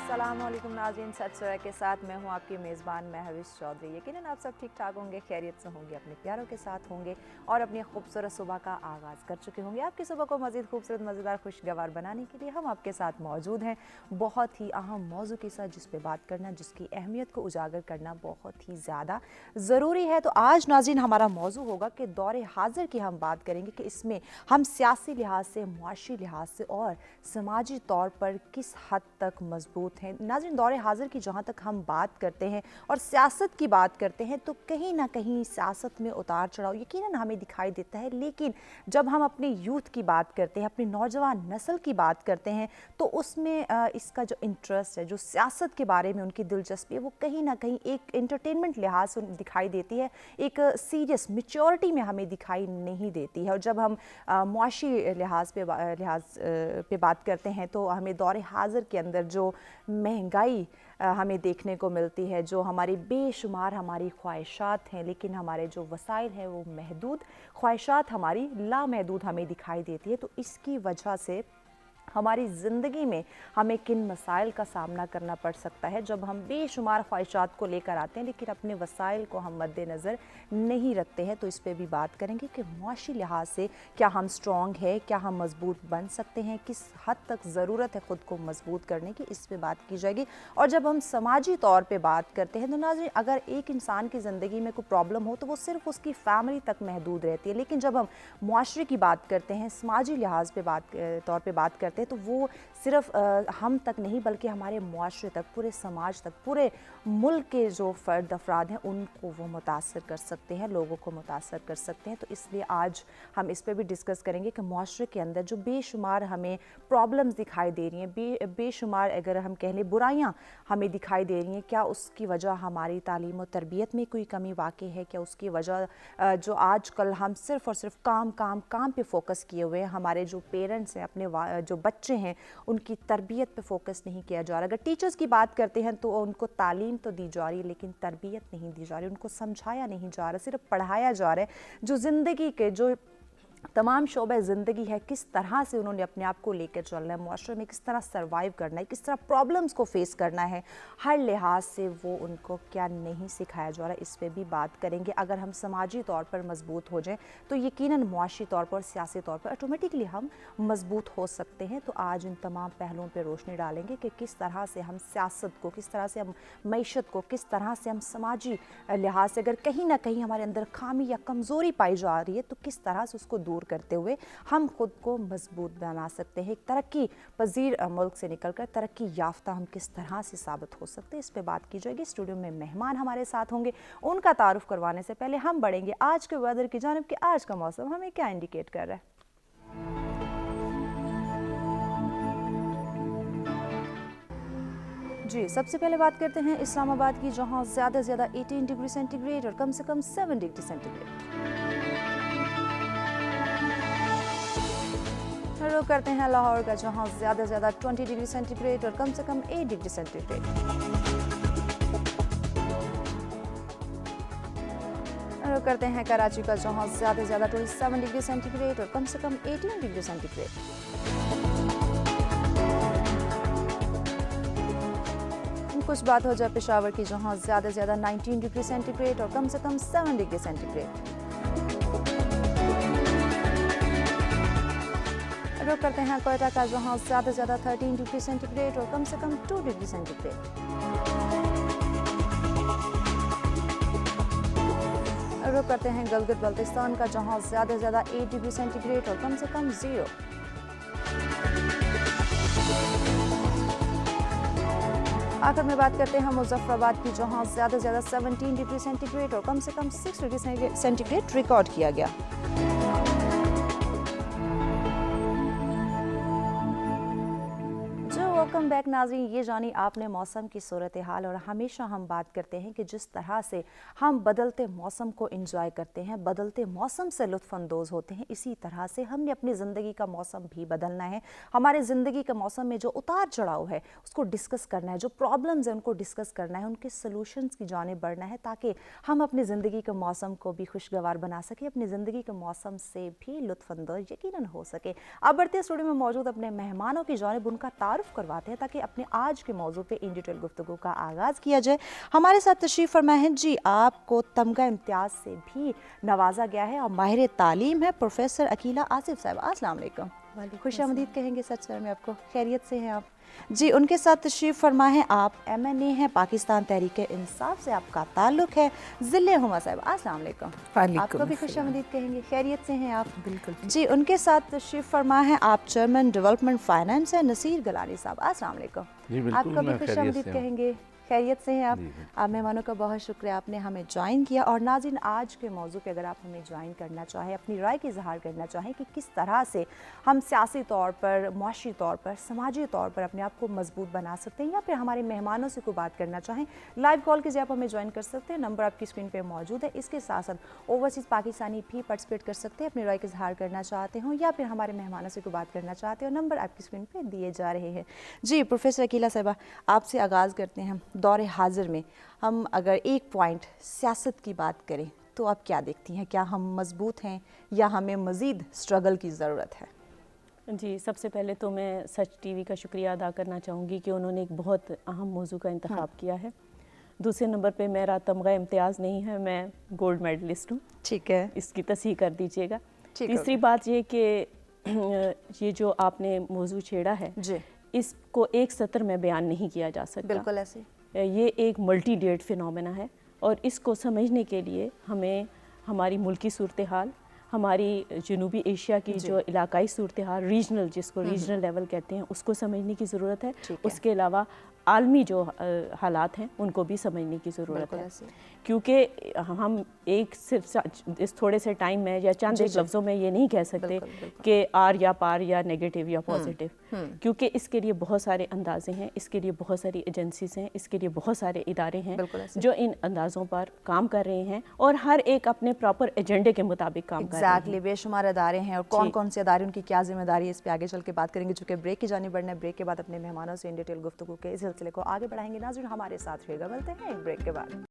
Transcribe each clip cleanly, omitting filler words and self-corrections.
अस्सलाम वालेकुम नाज़रीन, सत श्री के साथ मैं हूं आपकी मेज़बान महविश चौधरी। यकीनन आप सब ठीक ठाक होंगे, खैरियत से होंगे, अपने प्यारों के साथ होंगे और अपनी खूबसूरत सुबह का आगाज़ कर चुके होंगे। आपकी सुबह को मज़ीद खूबसूरत, मज़ेदार, खुशगवार बनाने के लिए हम आपके साथ मौजूद हैं बहुत ही अहम मौजू के साथ, जिस पर बात करना, जिसकी अहमियत को उजागर करना बहुत ही ज़्यादा ज़रूरी है। तो आज नाज़रीन हमारा मौजू होगा कि दौरे हाज़िर की हम बात करेंगे कि इसमें हम सियासी लिहाज से, मुआशी लिहाज से और समाजी तौर पर किस हद तक मजबूत हैं। नाज़रीन, दौरे हाज़िर की जहाँ तक हम बात करते हैं और सियासत की बात करते हैं तो कहीं ना कहीं सियासत में उतार चढ़ाव यकीनन हमें दिखाई देता है, लेकिन जब हम अपने यूथ की बात करते हैं, अपनी नौजवान नस्ल की बात करते हैं तो उसमें इसका जो इंटरेस्ट है, जो सियासत के बारे में उनकी दिलचस्पी है, वो कहीं ना कहीं एक एंटरटेनमेंट लिहाज से दिखाई देती है, एक सीरियस मैच्योरिटी में हमें दिखाई नहीं देती है। और जब हम मुआशी लिहाज पे बात करते हैं तो हमें दौरे हाज़िर के अंदर जो महंगाई हमें देखने को मिलती है, जो हमारी बेशुमार हमारी ख्वाहिशात हैं, लेकिन हमारे जो वसाइल हैं वो महदूद, ख्वाहिशात हमारी लामहदूद हमें दिखाई देती है। तो इसकी वजह से हमारी ज़िंदगी में हमें किन मसाइल का सामना करना पड़ सकता है जब हम बेशुमार ख्वाहिशात को लेकर आते हैं लेकिन अपने वसाइल को हम मद्देनज़र नहीं रखते हैं। तो इस पर भी बात करेंगे कि मुआशी लिहाज से क्या हम स्ट्रॉन्ग है, क्या हम मजबूत बन सकते हैं, किस हद तक ज़रूरत है ख़ुद को मजबूत करने की, इस पर बात की जाएगी। और जब हम समाजी तौर पर बात करते हैं तो नाज़रीन, अगर एक इंसान की ज़िंदगी में कोई प्रॉब्लम हो तो वो सिर्फ उसकी फैमिली तक महदूद रहती है, लेकिन जब हम मुआशरे की बात करते हैं, समाजी लिहाज पे तौर पे बात करते हैं तो वो सिर्फ हम तक नहीं बल्कि हमारे मुआशरे तक, पूरे समाज तक, पूरे मुल्क के जो फ़र्द अफराद हैं उनको वो मुतासर कर सकते हैं, लोगों को मुतासर कर सकते हैं। तो इसलिए आज हम इस पर भी डिस्कस करेंगे कि मुआशरे के अंदर जो बेशुमार हमें प्रॉब्लम्स दिखाई दे रही हैं, बेशुमार अगर हम कह लें बुराइयाँ हमें दिखाई दे रही हैं, क्या उसकी वजह हमारी तालीम और तरबियत में कोई कमी वाक़ई है, क्या उसकी वजह जो आज कल हम सिर्फ़ और सिर्फ काम पे फोकस किए हुए हैं, हमारे जो पेरेंट्स हैं, अपने जो बच्चे हैं उनकी तरबियत पे फोकस नहीं किया जा रहा। अगर टीचर्स की बात करते हैं तो उनको तालीम तो दी जा रही है लेकिन तरबियत नहीं दी जा रही, उनको समझाया नहीं जा रहा, सिर्फ पढ़ाया जा रहा है। जो ज़िंदगी के जो तमाम शोबे ज़िंदगी है, किस तरह से उन्होंने अपने आप को लेकर चलना है, मुआशरे में किस तरह सर्वाइव करना है, किस तरह प्रॉब्लम्स को फेस करना है, हर लिहाज से वो उनको क्या नहीं सिखाया जा रहा है, इस पर भी बात करेंगे। अगर हम समाजी तौर पर मजबूत हो जाएं तो यकीनन मुआशी तौर पर और सियासी तौर पर ऑटोमेटिकली हम मजबूत हो सकते हैं। तो आज इन तमाम पहलुओं पर रोशनी डालेंगे कि किस तरह से हम सियासत को, किस तरह से हम मईशत को, किस तरह से हम समाजी लिहाज से अगर कहीं ना कहीं हमारे अंदर खामी या कमज़ोरी पाई जा रही है तो किस तरह से उसको दूर करते हुए हम खुद को मजबूत बना सकते हैं। एक तरक्की पजीर मुल्क से निकलकर तरक्की याफ्ता हम किस तरह से साबित हो सकते हैं, इस पे बात की जाएगी। स्टूडियो में मेहमान हमारे साथ होंगे, उनका तारुफ करवाने से पहले हम बढ़ेंगे आज के वेदर की जानिब कि आज का मौसम हमें क्या इंडिकेट कर रहा है। जी, सबसे पहले बात करते हैं इस्लामाबाद की, जहां ज़्यादा से ज़्यादा 18 डिग्री सेंटीग्रेड और कम से कम 7 डिग्री सेंटीग्रेड। रुक करते हैं लाहौर का, जहां ज़्यादा से ज़्यादा 20 डिग्री सेंटीग्रेड और कम से कम 8 डिग्री सेंटीग्रेड। रुक करते हैं कराची का, जहां ज़्यादा से ज़्यादा 27 डिग्री सेंटीग्रेड और कम से कम 18 डिग्री सेंटीग्रेड। कुछ बात हो जाए पेशावर की, जहां ज़्यादा से ज़्यादा 19 डिग्री सेंटीग्रेड और कम से कम 7 डिग्री सेंटीग्रेड। रुक करते हैं कोयटा का, जहां ज़्यादा से ज़्यादा 13 डिग्री सेंटीग्रेड और कम से कम 2 डिग्री सेंटीग्रेड। रुक करते हैं गिलगित बल्तिस्तान का, जहां ज़्यादा से ज़्यादा 8 डिग्री सेंटीग्रेड और कम से कम 0। आखिर में बात करते हैं मुजफ्फराबाद की, जहां ज़्यादा से ज़्यादा 17 डिग्री सेंटीग्रेड और कम से कम 6 डिग्री सेंटीग्रेड रिकॉर्ड किया गया। वेलकम बैक नाज़रीन, ये जानी आपने मौसम की सूरत हाल। और हमेशा हम बात करते हैं कि जिस तरह से हम बदलते मौसम को एंजॉय करते हैं, बदलते मौसम से लुत्फ़ अंदोज़ होते हैं, इसी तरह से हमने अपनी ज़िंदगी का मौसम भी बदलना है। हमारे ज़िंदगी के मौसम में जो उतार चढ़ाव है उसको डिस्कस करना है, जो प्रॉब्लम्स हैं उनको डिस्कस करना है, उनके सलूशंस की जानिब बढ़ना है ताकि हम अपनी ज़िंदगी के मौसम को भी खुशगवार बना सकें, अपनी ज़िंदगी के मौसम से भी लुत्फ़ अंदोज़ यकीनन हो सके। अब बढ़ते स्टूडियो में मौजूद अपने मेहमानों की जानिब, उनका तारुफ करवा आते हैं ताकि अपने आज के मौजू पे इन डिटेल गुफ्तगू का आगाज़ किया जाए। हमारे साथ तशरीफ़ फरमा है जी, आपको तमगा इम्तियाज़ से भी नवाजा गया है और माहिर तालीम है प्रोफेसर अकीला आसिफ साहब। अस्सलाम वालेकुम। खुशामदीद कहेंगे सच सर में आपको, खैरियत से हैं आप जी। उनके साथ तशरीफ़ फरमा है, आप MNA हैं, पाकिस्तान तहरीक इंसाफ से आपका ताल्लुक़ है। ज़िले हुमा साहब, अस्सलाम वालेकुम। आपको भी खुशामदीद कहेंगे, खैरियत से हैं आप? बिल्कुल जी। उनके साथ तशरीफ़ फरमा है, आप चेयरमैन डेवलपमेंट फाइनेंस है, नसीर गलानी साहब। अस्सलाम वालेकुम। आपको भी खुशामदीद कहेंगे, खैरियत से हैं आप मेहमानों का बहुत शुक्रिया, आपने हमें ज्वाइन किया। और नाज़रीन, आज के मौजू पे अगर आप हमें ज्वाइन करना चाहें, अपनी राय की इज़हार करना चाहें कि किस तरह से हम सियासी तौर पर, मुआशी तौर पर, समाजी तौर पर अपने आप को मजबूत बना सकते हैं, या फिर हमारे मेहमानों से कोई बात करना चाहें, लाइव कॉल कीजिए, आप हमें ज्वाइन कर सकते हैं। नंबर आपकी स्क्रीन पर मौजूद है। इसके साथ साथ ओवरसीज़ पाकिस्तानी भी पार्टिसिपेट कर सकते हैं, अपनी राय की इज़हार करना चाहते हों या फिर हमारे मेहमानों से कोई बात करना चाहते हो। नंबर आपकी स्क्रीन पर दिए जा रहे हैं जी। प्रोफेसर अकीला साहिबा, आपसे आगाज़ करते हैं। दौर हाजिर में हम अगर एक पॉइंट सियासत की बात करें तो आप क्या देखती हैं, क्या हम मजबूत हैं या हमें मज़ीद स्ट्रगल की ज़रूरत है? जी, सबसे पहले तो मैं सच टीवी का शुक्रिया अदा करना चाहूँगी कि उन्होंने एक बहुत अहम मौजू का इंतखाब किया है। दूसरे नंबर पे मेरा तमगा इम्तियाज़ नहीं है, मैं गोल्ड मेडलिस्ट हूँ। ठीक है, इसकी तस्हीह कर दीजिएगा। तीसरी है। बात ये कि ये जो आपने मौजू छेड़ा है जी, इसको एक सत्र में बयान नहीं किया जा सकता। बिल्कुल ऐसे। ये एक मल्टी डेट फिनोमेना है और इसको समझने के लिए हमें हमारी मुल्की सूरत हाल, हमारी जनूबी एशिया की जो इलाकाई सूरत हाल, रीजनल, जिसको रीजनल लेवल कहते हैं, उसको समझने की ज़रूरत है। उसके अलावा आलमी जो हालात हैं उनको भी समझने की ज़रूरत है, क्योंकि हम एक सिर्फ इस थोड़े से टाइम में या चंद एक लफ्ज़ों में ये नहीं कह सकते कि आर या पार या नेगेटिव या पॉजिटिव, क्योंकि इसके लिए बहुत सारे अंदाजे हैं, इसके लिए बहुत सारी एजेंसीज हैं, इसके लिए बहुत सारे इदारे हैं जो इन अंदाज़ों पर काम कर रहे हैं और हर एक अपने प्रॉपर एजेंडे के मुताबिक काम कर रहे हैं। बेशुमार अदारे हैं और कौन कौन से अदारे, उनकी क्या जिम्मेदारी है, इस पर आगे चल के बात करेंगे। चूँकि ब्रेक की जाने बढ़ना है, ब्रेक के बाद अपने मेहमानों से इन डिटेल गुफ्तगू के इस सिलसिले को आगे बढ़ाएंगे। नाज़रीन, हमारे साथ रहेगा, मिलते हैं एक ब्रेक के बाद।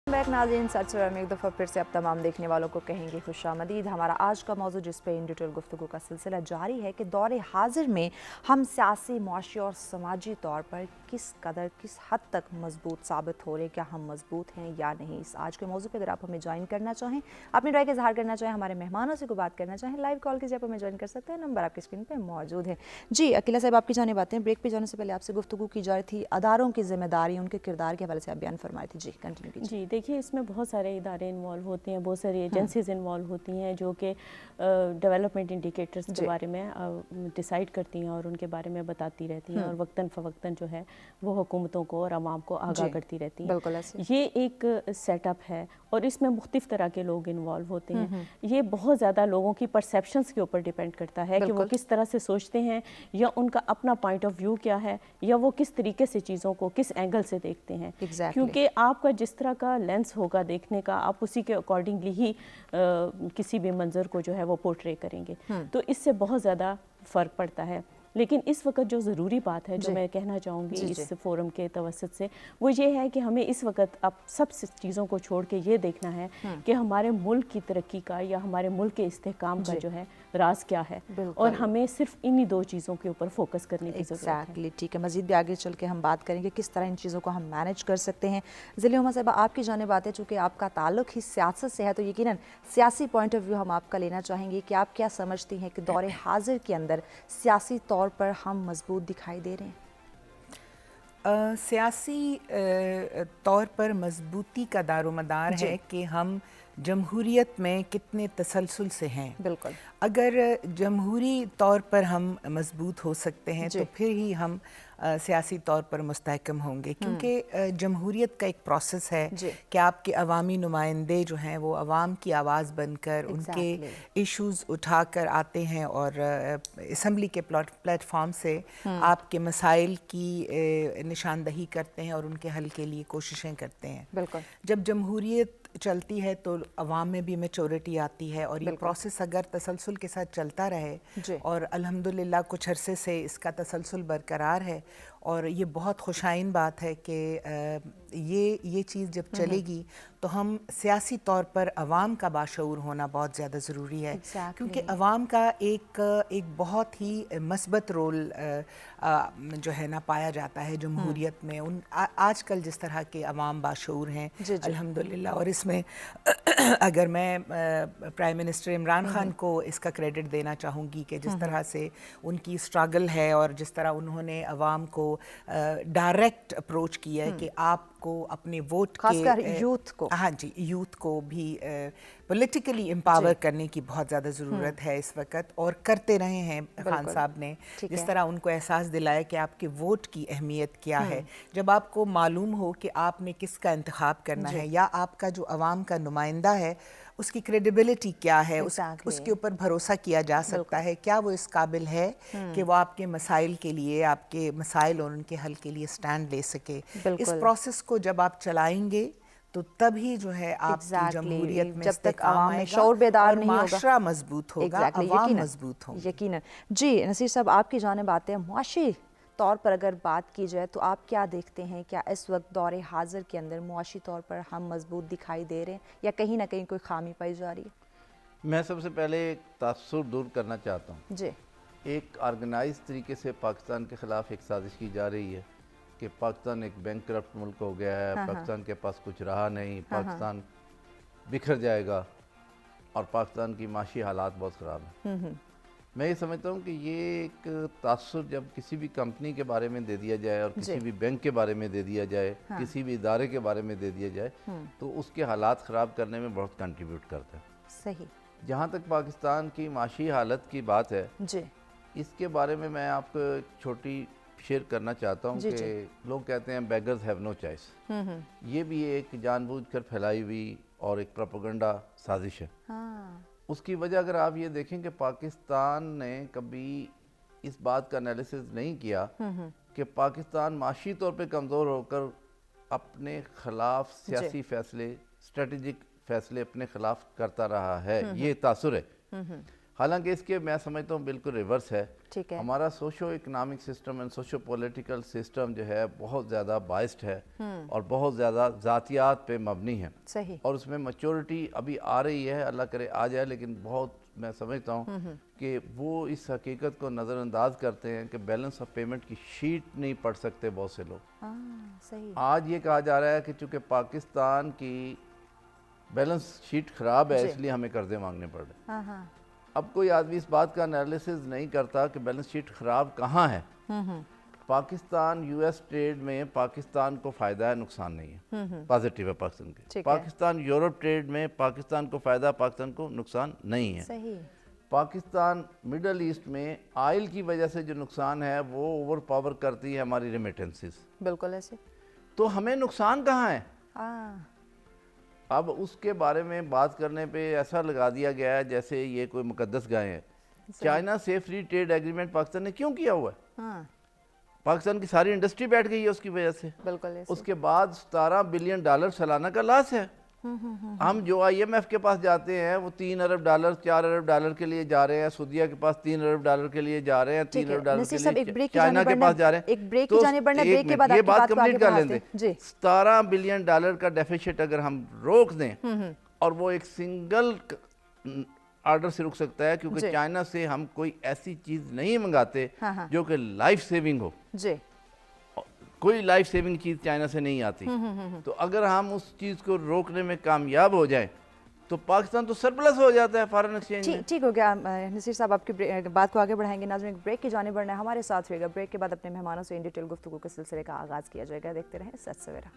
बैक नाज़रीन, सर में एक दफ़ा फिर से अब तमाम देखने वालों को कहेंगे खुशामदीद। हमारा आज का मौजू जिस पे इन डिटेल गुफ्तगू का सिलसिला जारी है कि दौर हाजिर में हम सियासी, मुआशी और समाजी तौर पर किस कदर, किस हद तक मजबूत साबित हो रहे, क्या हम मजबूत हैं या नहीं। इस आज के मौजू पे अगर आप हमें ज्वाइन करना चाहें, अपनी राय का इज़हार करना चाहें, हमारे मेहमानों से कोई बात करना चाहें, लाइव कॉल कीजिए, आप हमें ज्वाइन कर सकते हैं। नंबर आपकी स्क्रीन पर मौजूद है जी। अकीला साहब, आपकी जाने बातें हैं। ब्रेक पे जाने से पहले आपसे गुफ्तगू की जा रही थी अदारों की जिम्मेदारी, उनके किरदार के हवाले से आप बयान फरमाए थे जी, कंटिन्यू कीजिए। जी, देखिए, इसमें बहुत सारे इदारे इन्वॉल्व होते हैं, बहुत सारी एजेंसीज इन्वॉल्व होती हैं जो कि डेवलपमेंट इंडिकेटर्स के बारे में डिसाइड करती हैं और उनके बारे में बताती रहती हैं और वक्तन फ़वक्तन जो है वो हुकूमतों को और आवाम को आगाह करती रहती हैं। ये एक सेटअप है और इसमें मुख्तलिफ तरह के लोग इन्वॉल्व होते हैं। ये बहुत ज़्यादा लोगों की परसेप्शंस के ऊपर डिपेंड करता है कि वो किस तरह से सोचते हैं या उनका अपना पॉइंट ऑफ व्यू क्या है या वो किस तरीके से चीज़ों को किस एंगल से देखते हैं। क्योंकि आपका जिस तरह का लेंस होगा देखने का, आप उसी के अकॉर्डिंगली ही किसी भी मंजर को जो है वो पोर्ट्रे करेंगे, तो इससे बहुत ज़्यादा फ़र्क पड़ता है। लेकिन इस वक्त जो ज़रूरी बात है, जो मैं कहना चाहूँगी इस फोरम के तवसत से, वो ये है कि हमें इस वक्त अब सब चीज़ों को छोड़ के ये देखना है कि हमारे मुल्क की तरक्की का या हमारे मुल्क के इस्तेहकाम का जो है राज क्या है, और हमें सिर्फ इन्हीं दो चीज़ों के ऊपर फोकस करने की ज़रूरत है। ठीक है, मज़ीद भी आगे चल के हम बात करेंगे किस तरह इन चीज़ों को हम मैनेज कर सकते हैं। ज़िले हुमा साहिबा, आपकी जानिब आते, चूँकि आपका ताल्लुक ही सियासत से है, तो यकीनन सियासी पॉइंट ऑफ व्यू हम आपका लेना चाहेंगे कि आप क्या समझती हैं कि दौर हाजिर के अंदर सियासी तौर पर हम मजबूत दिखाई दे रहे हैं? सियासी तौर पर मजबूती का दारोमदार है कि हम जमहूरियत में कितने तसलसल से हैं। बिल्कुल, अगर जमहूरी तौर पर हम मजबूत हो सकते हैं तो फिर ही हम सियासी तौर पर मुस्तहकम होंगे, क्योंकि जमहूरियत का एक प्रोसेस है कि आपके अवामी नुमाइंदे जो हैं वो अवाम की आवाज़ बनकर उनके इश्यूज़ उठाकर आते हैं और असम्बली के प्लेटफॉर्म से आपके मसाइल की निशानदही करते हैं और उनके हल के लिए कोशिशें करते हैं। बिल्कुल। जब जमहूरियत चलती है तो अवाम में भी मैच्योरिटी आती है और ये प्रोसेस अगर तसलसल के साथ चलता रहे और अल्हम्दुलिल्लाह कुछ अरसे से इसका तसलसल बरकरार है और ये बहुत खुशाइन बात है कि ये चीज़ जब चलेगी तो हम सियासी तौर पर अवाम का बाशऊर होना बहुत ज़्यादा ज़रूरी है, क्योंकि अवाम का एक बहुत ही मस्बत रोल जो है ना पाया जाता है जमहूरियत में। आजकल जिस तरह के अवाम बाशऊर हैं अल्हम्दुलिल्लाह, और इसमें अगर मैं प्राइम मिनिस्टर इमरान खान को इसका क्रेडिट देना चाहूँगी कि जिस तरह से उनकी स्ट्रगल है और जिस तरह उन्होंने अवाम को डायरेक्ट अप्रोच किया है कि आपको अपने वोट खासकर यूथ को, हाँ जी, यूथ को भी पॉलिटिकली एम्पावर करने की बहुत ज़्यादा ज़रूरत है इस वक्त, और करते रहे हैं खान साहब ने। जिस तरह उनको एहसास दिलाया कि आपके वोट की अहमियत क्या है, जब आपको मालूम हो कि आपने किसका इंतखाब करना है या आपका जो अवाम का नुमाइंदा है उसकी क्रेडिबिलिटी क्या है, उसके ऊपर भरोसा किया जा सकता है, क्या वो इस काबिल है कि वो आपके मसाइल के लिए, आपके मसाइल और उनके हल के लिए स्टैंड ले सके। इस प्रोसेस को जब आप चलाएंगे तो तभी जो है आपकी जमहूरियत में जब तक आवाम में आएगा शऊर बेदार नहीं होगा, माशरा मजबूत होगा, अवाम मजबूत होंगे। यकीनन। जी नसीर साहब, आपकी जानिब आते हैं। मुआशी तौर पर अगर बात की जाए तो आप क्या देखते हैं, क्या इस वक्त दौरे हाजिर के अंदर मुआशी तौर पर हम मजबूत दिखाई दे रहे हैं या कहीं ना कहीं कोई खामी पाई जा रही है? मैं सबसे पहले एक तासुर दूर करना चाहता हूँ जी। एक ऑर्गेनाइज तरीके से पाकिस्तान के ख़िलाफ़ एक साजिश की जा रही है कि पाकिस्तान एक बैंकरप्ट मुल्क हो गया है, पाकिस्तान के पास कुछ रहा नहीं, पाकिस्तान बिखर जाएगा और पाकिस्तान की माशी हालात बहुत ख़राब हैं। मैं ये समझता हूँ कि ये एक तासुर जब किसी भी कंपनी के बारे में दे दिया जाए और किसी भी बैंक के बारे में दे दिया जाए, किसी भी इदारे के बारे में दे दिया जाए, तो उसके हालात ख़राब करने में बहुत कंट्रीब्यूट करता है। सही। जहाँ तक पाकिस्तान की माशी हालत की बात है जी, इसके बारे में मैं आपको एक छोटी शेयर करना चाहता हूँ कि लोग कहते हैं बेगर्स हैव नो चॉइस। ये भी एक जानबूझकर फैलाई हुई और एक प्रोपेगेंडा साजिश है। उसकी वजह अगर आप ये देखें कि पाकिस्तान ने कभी इस बात का एनालिसिस नहीं किया कि पाकिस्तान माशी तौर पे कमज़ोर होकर अपने ख़िलाफ़ सियासी फ़ैसले, स्ट्रेटजिक फ़ैसले अपने ख़िलाफ़ करता रहा है, ये तासुर है। हालांकि इसके मैं समझता हूँ बिल्कुल रिवर्स है। हमारा socio economic system and socio political system जो है बहुत ज़्यादा बाइस्ड है और बहुत ज़्यादा ज़ातियात पे मबनी है। सही। और उसमें मैच्योरिटी अभी आ रही है, अल्लाह करे आ जाए, लेकिन बहुत मैं समझता हूँ कि वो इस हकीकत को नज़रअंदाज करते हैं कि बैलेंस ऑफ पेमेंट की शीट नहीं पढ़ सकते बहुत से लोग। सही। आज ये कहा जा रहा है कि चूँकि पाकिस्तान की बैलेंस शीट ख़राब है इसलिए हमें कर्जे मांगने पड़ रहे। अब कोई आदमी इस बात का एनालिसिस नहीं करता कि बैलेंस शीट ख़राब कहाँ है। पाकिस्तान यूएस ट्रेड में पाकिस्तान को फ़ायदा है, नुकसान नहीं है, पॉजिटिव है पाकिस्तान के। पाकिस्तान यूरोप ट्रेड में पाकिस्तान को फ़ायदा, पाकिस्तान को नुकसान नहीं है। सही। पाकिस्तान मिडल ईस्ट में आयल की वजह से जो नुकसान है वो ओवर पावर करती है हमारी रेमिटेंसेस। बिल्कुल ऐसे। तो हमें नुकसान कहाँ है? अब उसके बारे में बात करने पे ऐसा लगा दिया गया है जैसे ये कोई मुकद्दस गाय है। चाइना से फ्री ट्रेड एग्रीमेंट पाकिस्तान ने क्यों किया हुआ है? पाकिस्तान की सारी इंडस्ट्री बैठ गई है उसकी वजह से। बिल्कुल। उसके बाद $17 बिलियन सालाना का लॉस है। हम जो IMF के पास जाते हैं वो $3 अरब, $4 अरब के लिए जा रहे हैं, सऊदीया के पास $3 अरब के लिए जा रहे हैं, $3 अरब के लिए चाइना के पास जा रहे हैं। एक ब्रेक की जाने बढ़ना, ब्रेक के बाद ये बात कंप्लीट कर लेते लेते। $17 बिलियन का डेफिसिट अगर हम रोक दें और वो एक सिंगल ऑर्डर से रुक सकता है, क्योंकि चाइना से हम कोई ऐसी चीज नहीं मंगाते जो कि लाइफ सेविंग हो। कोई लाइफ सेविंग चीज़ चाइना से नहीं आती। तो अगर हम उस चीज़ को रोकने में कामयाब हो जाएं तो पाकिस्तान तो सरप्लस हो जाता है फॉरेन एक्सचेंज में। ठीक हो गया नसीर साहब, आपकी बात को आगे बढ़ाएंगे। नाज़रीन, ब्रेक की जाने बढ़ना है, हमारे साथ रहेगा। ब्रेक के बाद अपने मेहमानों से इन डिटेल गुफ्तगू के सिलसिले का आगाज़ किया जाएगा। देखते रहें सच सवेरा।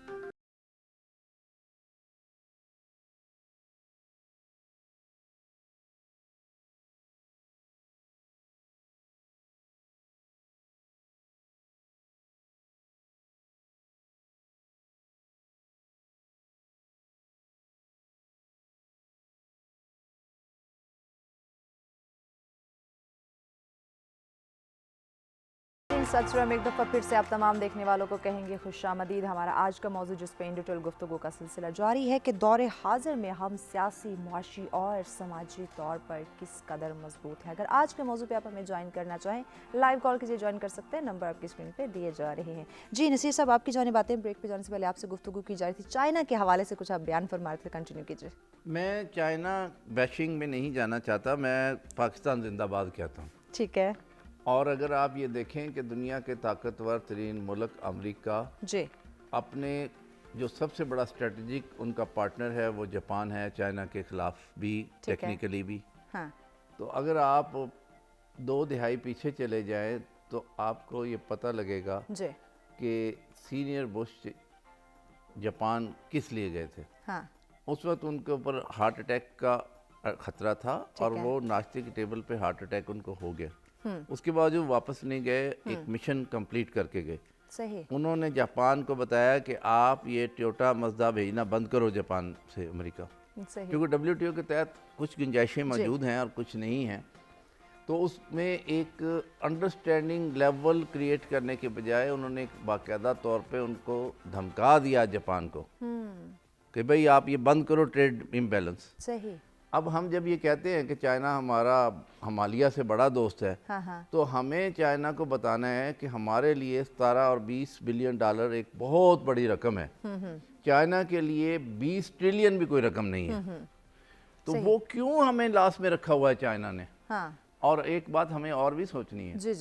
नाज़रीन सत्सरम एक दफ़ा फिर से आप तमाम देखने वालों को कहेंगे खुशामदीद। हमारा आज का मौजू जिस पे इन डिटेल गुफ्तगू का सिलसिला जारी है कि दौरे हाजिर में हम सियासी, मुआशी और समाजी तौर पर किस कदर मजबूत है। अगर आज के मौजू पे आप हमें ज्वाइन करना चाहें लाइव कॉल कीजिए, ज्वाइन कर सकते हैं, नंबर आपकी स्क्रीन पे दिए जा रहे हैं। जी नसीर साहब, आपकी जाने बातें ब्रेक पे जाने से पहले आपसे गुफ्तगू की जा रही थी, चाइना के हवाले से कुछ आप बयान फरमा रहे थे, कंटिन्यू कीजिए। मैं चाइना बैशिंग में नहीं जाना चाहता, मैं पाकिस्तान जिंदाबाद कहता हूँ। ठीक है। और अगर आप ये देखें कि दुनिया के ताकतवर तरीन मुल्क अमेरिका जी अपने जो सबसे बड़ा स्ट्रेटजिक उनका पार्टनर है वो जापान है, चाइना के ख़िलाफ़ भी, टेक्निकली भी। हाँ। तो अगर आप 2 दहाई पीछे चले जाएं तो आपको ये पता लगेगा जी कि सीनियर बुश जापान किस लिए गए थे। हाँ। उस वक्त उनके ऊपर हार्ट अटैक का ख़तरा था और वो नाश्ते की टेबल पे हार्ट अटैक उनको हो गया। उसके बाद वो वापस नहीं गए, एक मिशन कंप्लीट करके गए। सही। उन्होंने जापान को बताया कि आप ये टोयोटा मज़दा भेजना बंद करो जापान से अमेरिका, सही। क्योंकि WTO के तहत कुछ गुंजाइशें मौजूद हैं और कुछ नहीं हैं। तो उसमें एक अंडरस्टैंडिंग लेवल क्रिएट करने के बजाय उन्होंने एक बाकायदा तौर पे उनको धमका दिया जापान को कि भाई आप ये बंद करो ट्रेड इम्बैलेंस। सही। अब हम जब ये कहते हैं कि चाइना हमारा हिमालय से बड़ा दोस्त है, हाँ। तो हमें चाइना को बताना है कि हमारे लिए 17 और 20 बिलियन डॉलर एक बहुत बड़ी रकम है। चाइना के लिए 20 ट्रिलियन भी कोई रकम नहीं है। तो वो क्यों हमें लास्ट में रखा हुआ है चाइना ने। हाँ। और एक बात हमें और भी सोचनी है जी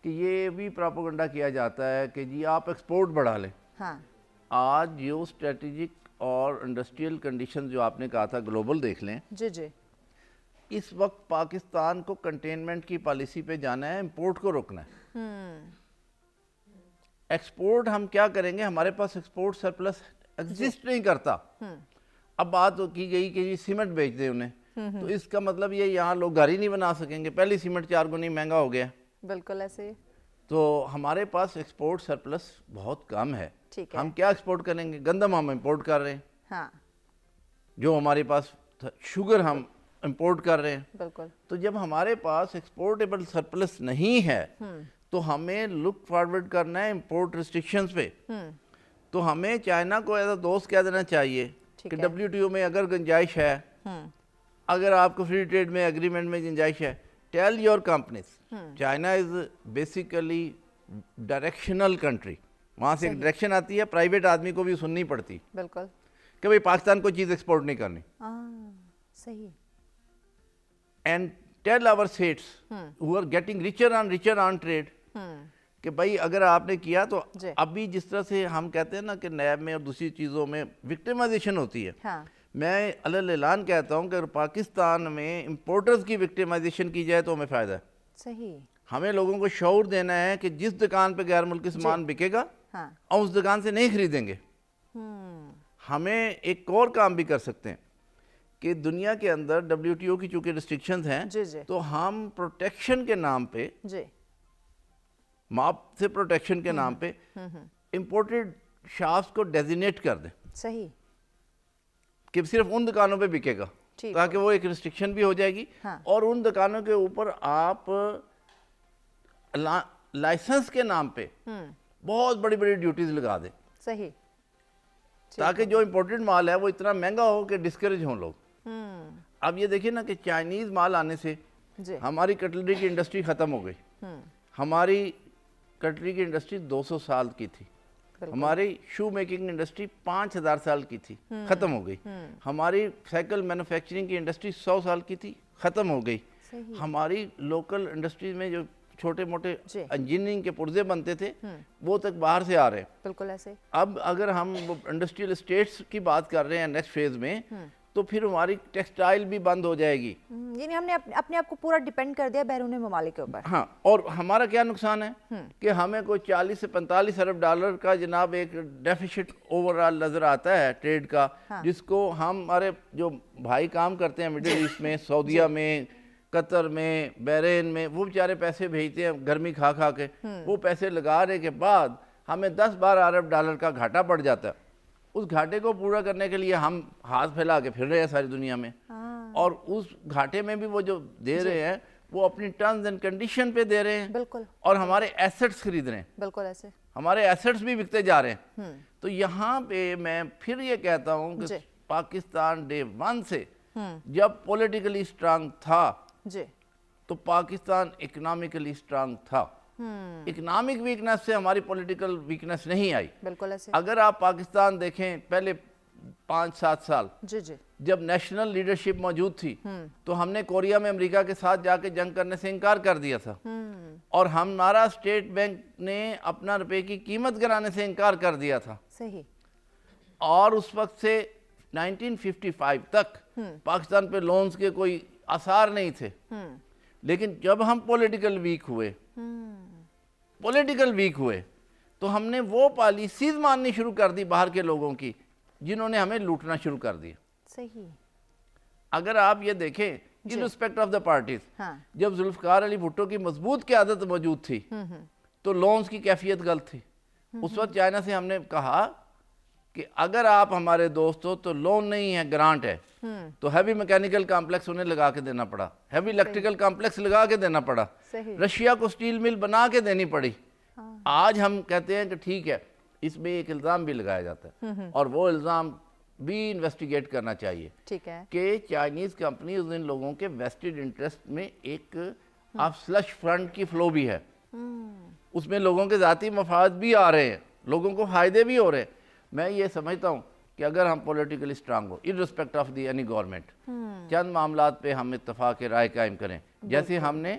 कि ये भी प्रोपेगेंडा किया जाता है कि जी आप एक्सपोर्ट बढ़ा लें। हाँ। आज जियो स्ट्रेटेजिक और इंडस्ट्रियल कंडीशन जो आपने कहा था ग्लोबल देख लें। जी इस वक्त पाकिस्तान को कंटेनमेंट की पॉलिसी पे जाना है, इंपोर्ट को रोकना है। एक्सपोर्ट हम क्या करेंगे, हमारे पास एक्सपोर्ट सरप्लस एग्जिस्ट नहीं करता। अब बात तो की गई कि जी सीमेंट बेच दें उन्हें, तो इसका मतलब ये यहाँ लोग घर ही नहीं बना सकेंगे, पहले सीमेंट 4 गुनी महंगा हो गया। बिल्कुल ऐसे ही। तो हमारे पास एक्सपोर्ट सरप्लस बहुत कम है। ठीक है। हम क्या एक्सपोर्ट करेंगे, गंदम हम इंपोर्ट कर रहे हैं। हाँ। जो हमारे पास शुगर हम इंपोर्ट कर रहे हैं। बिल्कुल। तो जब हमारे पास एक्सपोर्टेबल सरप्लस नहीं है तो हमें लुक फॉरवर्ड करना है इंपोर्ट रिस्ट्रिक्शंस पे। तो हमें चाइना को एज अ दोस्त कह देना चाहिए कि WTO में अगर गुंजाइश है, अगर आपको फ्री ट्रेड में एग्रीमेंट में गुंजाइश है, tell your companies China is basically directional country. वहाँ से एक डायरेक्शन आती है, प्राइवेट आदमी को भी सुननी पड़ती बिल्कुल कि भाई पाकिस्तान को चीज़ एक्सपोर्ट नहीं करनी। सही। And tell our states who are getting richer on trade कि भाई अगर आपने किया तो अभी जिस तरह से हम कहते हैं ना कि नैब में और दूसरी चीज़ों में विक्टिमाइजेशन होती है। हाँ। मैं अलल ऐलान कहता हूँ कि अगर पाकिस्तान में इंपोर्टर्स की विक्टिमाइजेशन की जाए तो हमें फ़ायदा है। सही। हमें लोगों को शऊर देना है कि जिस दुकान पे गैर मुल्की सामान बिकेगा और उस दुकान से नहीं खरीदेंगे। हमें एक और काम भी कर सकते हैं कि दुनिया के अंदर WTO की चूंकि रिस्ट्रिक्शंस हैं, तो हम प्रोटेक्शन के नाम पे, माप से प्रोटेक्शन के नाम पे इंपोर्टेड शाफ्ट को डेजिग्नेट कर दें। सही। कि सिर्फ उन दुकानों पे बिकेगा, ताकि वो एक रिस्ट्रिक्शन भी हो जाएगी। और उन दुकानों के ऊपर आप लाइसेंस के नाम पे बहुत बड़ी बड़ी ड्यूटीज लगा दें। सही। ताकि जो इंपोर्टेड माल है वो इतना महंगा हो कि डिस्करेज हों लोग। अब ये देखिए ना कि चाइनीज माल आने से हमारी कटलरी की इंडस्ट्री खत्म हो गई। हमारी कटलरी की इंडस्ट्री 200 साल की थी। हमारी शू मेकिंग इंडस्ट्री 5000 साल की थी, खत्म हो गई। हमारी साइकिल मैन्युफैक्चरिंग की इंडस्ट्री 100 साल की थी, खत्म हो गई। हमारी लोकल इंडस्ट्रीज में जो छोटे मोटे इंजीनियरिंग के पुर्जे बनते थे वो तक बाहर से आ रहे हैं। बिल्कुल ऐसे। अब अगर हम इंडस्ट्रियल स्टेट्स की बात कर रहे हैं नेक्स्ट फेज में, तो फिर हमारी टेक्सटाइल भी बंद हो जाएगी। यानी हमने अपने आप को पूरा डिपेंड कर दिया बैरूनी ममालिक के ऊपर। हाँ, और हमारा क्या नुकसान है कि हमें कोई 40 से 45 अरब डॉलर का जनाब एक डेफिसिट ओवरऑल नजर आता है ट्रेड का। जिसको हम हमारे जो भाई काम करते हैं मिडिल ईस्ट में, सऊदीया में, कतर में, बहरीन में, वो बेचारे पैसे भेजते हैं गर्मी खा खा के। वो पैसे लगाने के बाद हमें 10-12 अरब डॉलर का घाटा पड़ जाता है। उस घाटे को पूरा करने के लिए हम हाथ फैला के फिर रहे हैं सारी दुनिया में। और उस घाटे में भी वो जो दे रहे हैं وہ اپنی ٹرمز اینڈ کنڈیشن پہ دے رہے ہیں بالکل اور ہمارے ایسٹس خرید رہے ہیں. بالکل ایسے ہمارے ایسٹس بھی بکتے جا رہے ہیں. تو یہاں پہ میں پھر یہ کہتا ہوں کہ پاکستان ڈے 1 سے جب پولیٹیکلی اسٹرانگ تھا تو پاکستان اکنامکلی اسٹرانگ تھا. اکنامک ویکنس سے ہماری پولیٹیکل ویکنس نہیں آئی. بالکل ایسے اگر آپ پاکستان دیکھیں پہلے 5-7 سال جب نیشنل لیڈرشپ موجود تھی تو ہم نے کوریا میں امریکہ کے ساتھ جا کے جنگ کرنے سے انکار کر دیا تھا اور ہمارا اسٹیٹ بینک نے اپنا روپے کی قیمت گرانے سے انکار کر دیا تھا. صحیح. اور اس وقت سے 1955 تک پاکستان پہ لونز کے کوئی آثار نہیں تھے. لیکن جب ہم پولیٹیکل ویک ہوئے تو ہم نے وہ پالیسیز ماننی شروع کر دی باہر کے لوگوں کی جنہوں نے ہمیں لوٹنا شروع کر دیا. صحیح. اگر آپ یہ دیکھیں in respect of the parties جب ذوالفقار علی بھٹو کی مضبوط قیادت موجود تھی تو لونز کی کیفیت غلط تھی. اس وقت چائنا سے ہم نے کہا کہ اگر آپ ہمارے دوست ہو تو لون نہیں ہے گرانٹ ہے. تو ہیوی میکینیکل کمپلیکس انہیں لگا کے دینا پڑا, ہیوی الیکٹریکل کمپلیکس لگا کے دینا پڑا, رشیا کو سٹیل مل بنا کے دینی پڑی. آج ہم کہتے ہیں کہ ٹھیک ہے, اس میں ایک الزام بھی لگایا جاتا ہے اور وہ الزام بھی انویسٹیگیٹ کرنا چاہیے کہ چائنیز کمپنیز ان لوگوں کے ویسٹڈ انٹرسٹ میں ایک سلش فنڈ کی فلو بھی ہے. اس میں لوگوں کے ذاتی مفاد بھی آ رہے ہیں, لوگوں کو فائدے بھی ہو رہے ہیں. میں یہ سمجھتا ہوں کہ اگر ہم politically strong who in respect of the any government, چند معاملات پہ ہم اتفاق رائے قائم کریں, جیسے ہم نے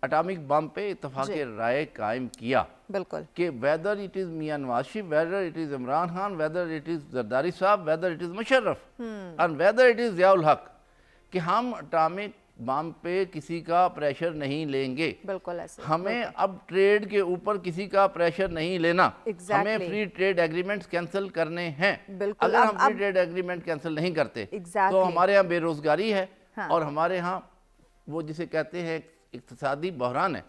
اٹامک بم پہ اتفاق رائے قائم کیا بالکل کہ weather it is Mian Nawaz Sharif, whether it is Imran Khan, whether it is Zardari صاحب, whether it is Musharraf and whether it is Zia ul Haq, کہ ہم اٹامک بم پہ کسی کا پریشر نہیں لیں گے. بالکل ایسے. ہمیں اب ٹریڈ کے اوپر کسی کا پریشر نہیں لینا. ہمیں فری ٹریڈ ایگریمنٹس کینسل کرنے ہیں. اگر ہم فری ٹریڈ ایگریمنٹ کینسل نہیں کرتے تو ہمارے ہاں بے روزگاری ہے اور ہمارے ہاں وہ جسے کہتے ہیں اقتصادی بحران ہے.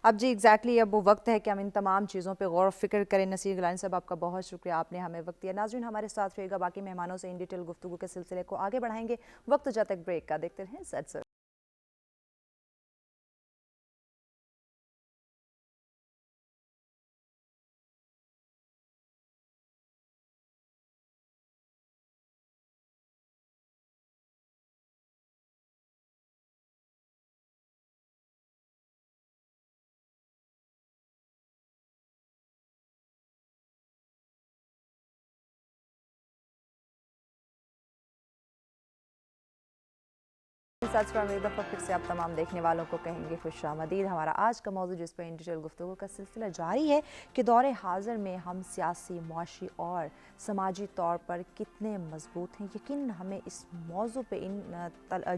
اب جی ایگزیکٹلی اب وہ وقت ہے کہ ہم ان تمام چیزوں پہ غور و فکر کریں. نصیر گیلانی صاحب آپ کا بہت شکریہ, آپ نے ہمیں وقت دیا. ناظرین ہمارے ساتھ رہے گا, باقی مہمانوں سے ان ڈیٹیل گفتگو کے سلسلے کو آگے بڑھائیں گے. وقت جب تک بریک کا دیکھتے رہیں سیٹ سر. ساتھ فرام ایک دفعہ پھر سے آپ تمام دیکھنے والوں کو کہیں گے خوش آمدید. ہمارا آج کا موضوع جس پہ ان ڈیٹیل گفتگو کا سلسلہ جاری ہے کہ دور حاضر میں ہم سیاسی, معاشی اور سماجی طور پر کتنے مضبوط ہیں. یقیناً ہمیں اس موضوع پہ ان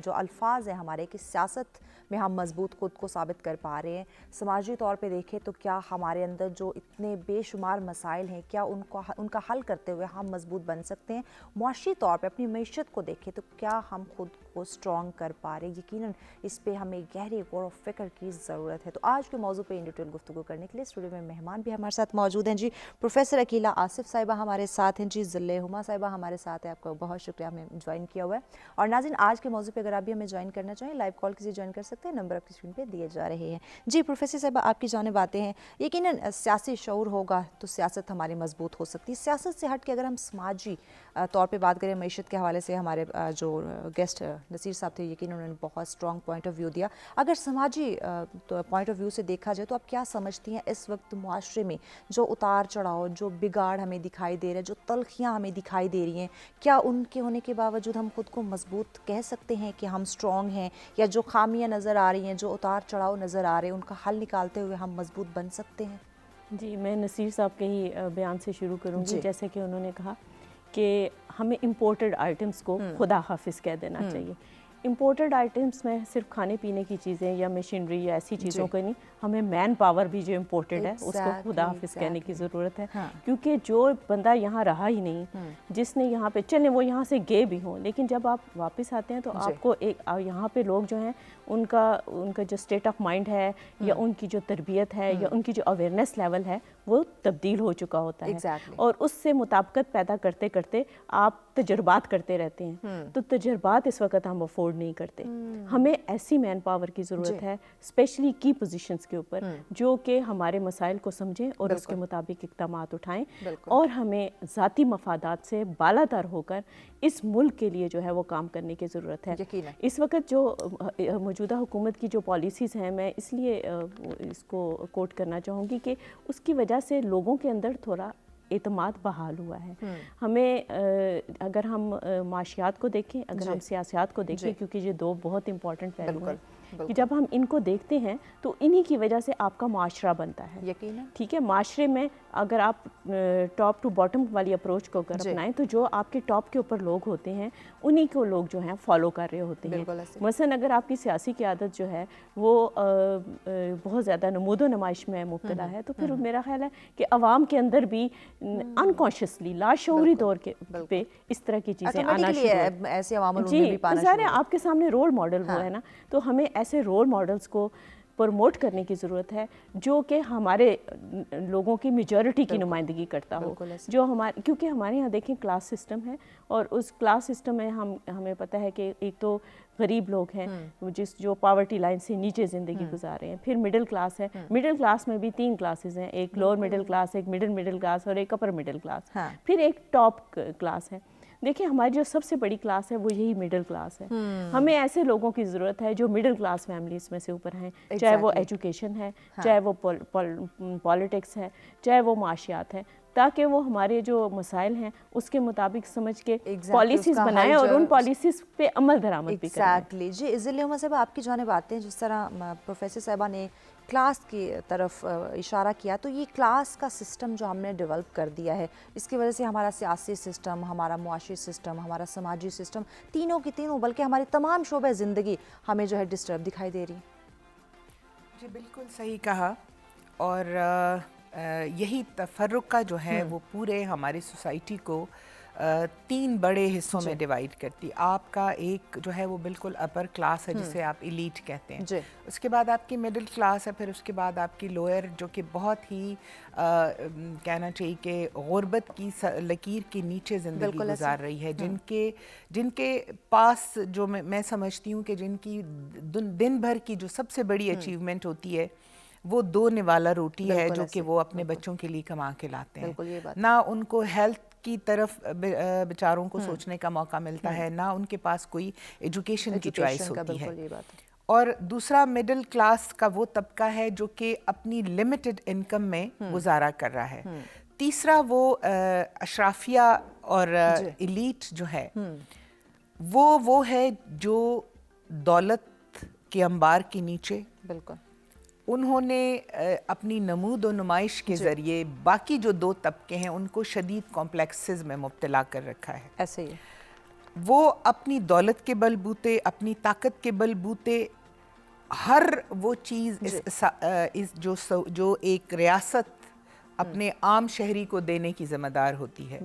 جو الفاظ ہیں ہمارے کہ سیاست میں ہم مضبوط خود کو ثابت کر پا رہے ہیں. سماجی طور پہ دیکھیں تو کیا ہمارے اندر جو اتنے بے شمار مسائل ہیں کیا ان کا حل کرتے ہوئے ہم مضبوط بن سکتے ہیں. معاشی طور پہ اپنی معیشت کو دیکھیں تو کیا ہم خود کو اسٹرانگ کر پا رہے ہیں. یقیناً اس پہ ہمیں گہری غور و فکر کی ضرورت ہے. تو آج کے موضوع پہ ان ڈیٹیل گفتگو کرنے کے لیے اسٹوڈیو میں مہمان بھی ہمارے ساتھ موجود ہیں. جی پروفیسر عقیلہ آصف صاحبہ ہمارے ساتھ ہیں, جی ذلِ ہما صاحبہ ہمارے ساتھ ہیں. آپ کا بہت شکریہ ہمیں جوائن کیا ہوا ہے. اور ناظرین آج کے موضوع پہ اگر آپ بھی ہمیں جوائن کرنا چاہیں لائیو کال کسی جوائن کر سکتے ہیں, نمبر آپ کی اسکرین پہ دیے جا رہے ہیں. جی پروفیسر صاحبہ آپ کی جانب آتے ہیں. یقیناً سیاسی شعور ہوگا تو سیاست ہماری مضبوط ہو سکتی ہے. سیاست سے ہٹ کے اگر ہم سماجی طور پہ بات کریں معیشت کے حوالے سے ہمارے جو گیسٹ نصیر صاحب تھے یقیناً انہوں نے بہت اسٹرانگ پوائنٹ آف ویو دیا. اگر سماجی پوائنٹ آف ویو سے دیکھا جائے تو آپ کیا سمجھتی ہیں اس وقت معاشرے میں جو اتار چڑھاؤ, جو بگاڑ ہمیں دکھائی دے رہا ہے, جو تلخیاں ہمیں دکھائی دے رہی ہیں, کیا ان کے ہونے کے باوجود ہم خود کو مضبوط کہہ سکتے ہیں کہ ہم اسٹرانگ ہیں, یا جو خامیاں نظر آ رہی ہیں, جو اتار چڑھاؤ نظر آ رہے ہیں, ان کا حل نکالتے ہوئے ہم مضبوط بن سکتے ہیں؟ جی میں نصیر صاحب کے ہی بیان سے شروع کروں گی. جیسے کہ انہوں نے کہا کہ ہمیں امپورٹڈ آئٹمس کو خدا حافظ کہہ دینا چاہیے. امپورٹڈ آئٹمس میں صرف کھانے پینے کی چیزیں یا مشینری یا ایسی چیزوں کا نہیں, ہمیں مین پاور بھی جو امپورٹڈ ہے اس کو خدا حافظ کہنے کی ضرورت ہے. کیونکہ جو بندہ یہاں رہا ہی نہیں, جس نے یہاں پہ چلیں وہ یہاں سے گئے بھی ہوں, لیکن جب آپ واپس آتے ہیں تو آپ کو ایک یہاں پہ لوگ جو ہیں ان کا جو اسٹیٹ آف مائنڈ ہے یا ان کی جو تربیت ہے یا ان کی جو اویئرنیس لیول ہے وہ تبدیل ہو چکا ہوتا ہے Exactly. اور اس سے مطابقت پیدا کرتے کرتے آپ تجربات کرتے رہتے ہیں. تو تجربات اس وقت ہم افورڈ نہیں کرتے. ہمیں ایسی مین پاور کی ضرورت ہے اسپیشلی کی پوزیشنز کے اوپر جو کہ ہمارے مسائل کو سمجھیں اور اس کے مطابق اقدامات اٹھائیں, اور ہمیں ذاتی مفادات سے بالاتر ہو کر اس ملک کے لیے جو ہے وہ کام کرنے کی ضرورت ہے. اس وقت جو موجودہ حکومت کی جو پالیسیز ہیں, میں اس لیے اس کو کوٹ کرنا چاہوں گی کہ اس کی وجہ سے لوگوں کے اندر تھوڑا اعتماد بحال ہوا ہے. ہمیں اگر ہم معاشیات کو دیکھیں, اگر ہم سیاسیات کو دیکھیں, کیونکہ یہ دو بہت امپورٹنٹ پہلو ہیں, کہ جب ہم ان کو دیکھتے ہیں تو انہی کی وجہ سے آپ کا معاشرہ بنتا ہے. یقیناً ٹھیک ہے, معاشرے میں اگر آپ ٹاپ ٹو باٹم والی اپروچ کو اگر اپنائیں تو جو آپ کے ٹاپ کے اوپر لوگ ہوتے ہیں انہی کو لوگ جو ہیں فالو کر رہے ہوتے ہیں. مثلا اگر آپ کی سیاسی قیادت جو ہے وہ بہت زیادہ نمود و نمائش میں مبتلا ہے, تو پھر میرا خیال ہے کہ عوام کے اندر بھی انکانشیسلی لاشعوری طور پہ اس طرح کی چیزیں آنا شروع ہیں. ایسے عوام جی, ظاہر ہے آپ کے سامنے رول ماڈل وہ ہے نا, تو ہمیں ایسے رول ماڈلز کو پروموٹ کرنے کی ضرورت ہے جو کہ ہمارے لوگوں کی میجورٹی کی نمائندگی کرتا ہو, جو ہمارے, کیونکہ ہمارے یہاں دیکھیں کلاس سسٹم ہے, اور اس کلاس سسٹم میں ہمیں پتہ ہے کہ ایک تو غریب لوگ ہیں جو پاورٹی لائن سے نیچے زندگی گزار رہے ہیں, پھر مڈل کلاس ہے, مڈل کلاس میں بھی 3 کلاسز ہیں, ایک لوور مڈل کلاس, ایک مڈل کلاس اور ایک اپر مڈل کلاس, پھر ایک ٹاپ کلاس ہے. دیکھیں ہماری جو سب سے بڑی کلاس ہے وہ یہی مڈل کلاس ہے. ہمیں ایسے لوگوں کی ضرورت ہے جو مڈل کلاس فیملیز میں سے اوپر ہیں, چاہے وہ ایجوکیشن ہے, چاہے وہ پالیٹکس ہے, چاہے وہ معاشیات ہے, تاکہ وہ ہمارے جو مسائل ہیں اس کے مطابق سمجھ کے پالیسیز بنائیں اور ان پالیسیز پہ عمل درآمد بھی کریں. جی عزیز عمر صاحب, آپ کی جانب آتے ہیں, جس طرح پروفیسر صاحبہ نے کلاس کی طرف اشارہ کیا, تو یہ کلاس کا سسٹم جو ہم نے ڈیولپ کر دیا ہے, اس کی وجہ سے ہمارا سیاسی سسٹم, ہمارا معاشی سسٹم, ہمارا سماجی سسٹم, تینوں کی تینوں بلکہ ہماری تمام شعبہ زندگی ہمیں جو ہے ڈسٹرب دکھائی دے رہی. جی بالکل صحیح کہا, اور یہی تفرقہ جو ہے وہ پورے ہماری سوسائٹی کو 3 بڑے حصوں میں ڈیوائیڈ کرتی. آپ کا ایک جو ہے وہ بالکل اپر کلاس ہے جسے آپ ایلیٹ کہتے ہیں, اس کے بعد آپ کی مڈل کلاس ہے, پھر اس کے بعد آپ کی لوئر جو کہ بہت ہی کہنا چاہیے کہ غربت کی لکیر کے نیچے زندگی گزار رہی ہے, جن کے پاس جو میں سمجھتی ہوں کہ جن کی دن بھر کی جو سب سے بڑی اچیومنٹ ہوتی ہے وہ 2 نوالا روٹی ہے جو کہ وہ اپنے بچوں کے لیے کما کے لاتے ہیں. نہ ان کو ہیلتھ کی طرف بیچاروں کو سوچنے کا موقع ملتا ہے, نہ ان کے پاس کوئی ایجوکیشن کی چوائس ہوتی ہے. اور دوسرا مڈل کلاس کا وہ طبقہ ہے جو کہ اپنی لمیٹڈ انکم میں گزارا کر رہا ہے. تیسرا وہ اشرافیہ اور ایلیٹ جو ہے وہ ہے جو دولت کے انبار کے نیچے انہوں نے اپنی نمود و نمائش کے ذریعے باقی جو 2 طبقے ہیں ان کو شدید کمپلیکسز میں مبتلا کر رکھا ہے. ایسے ہی وہ اپنی دولت کے بل بوتے, اپنی طاقت کے بل بوتے, ہر وہ چیز جو ایک ریاست اپنے عام شہری کو دینے کی ذمہ دار ہوتی ہے,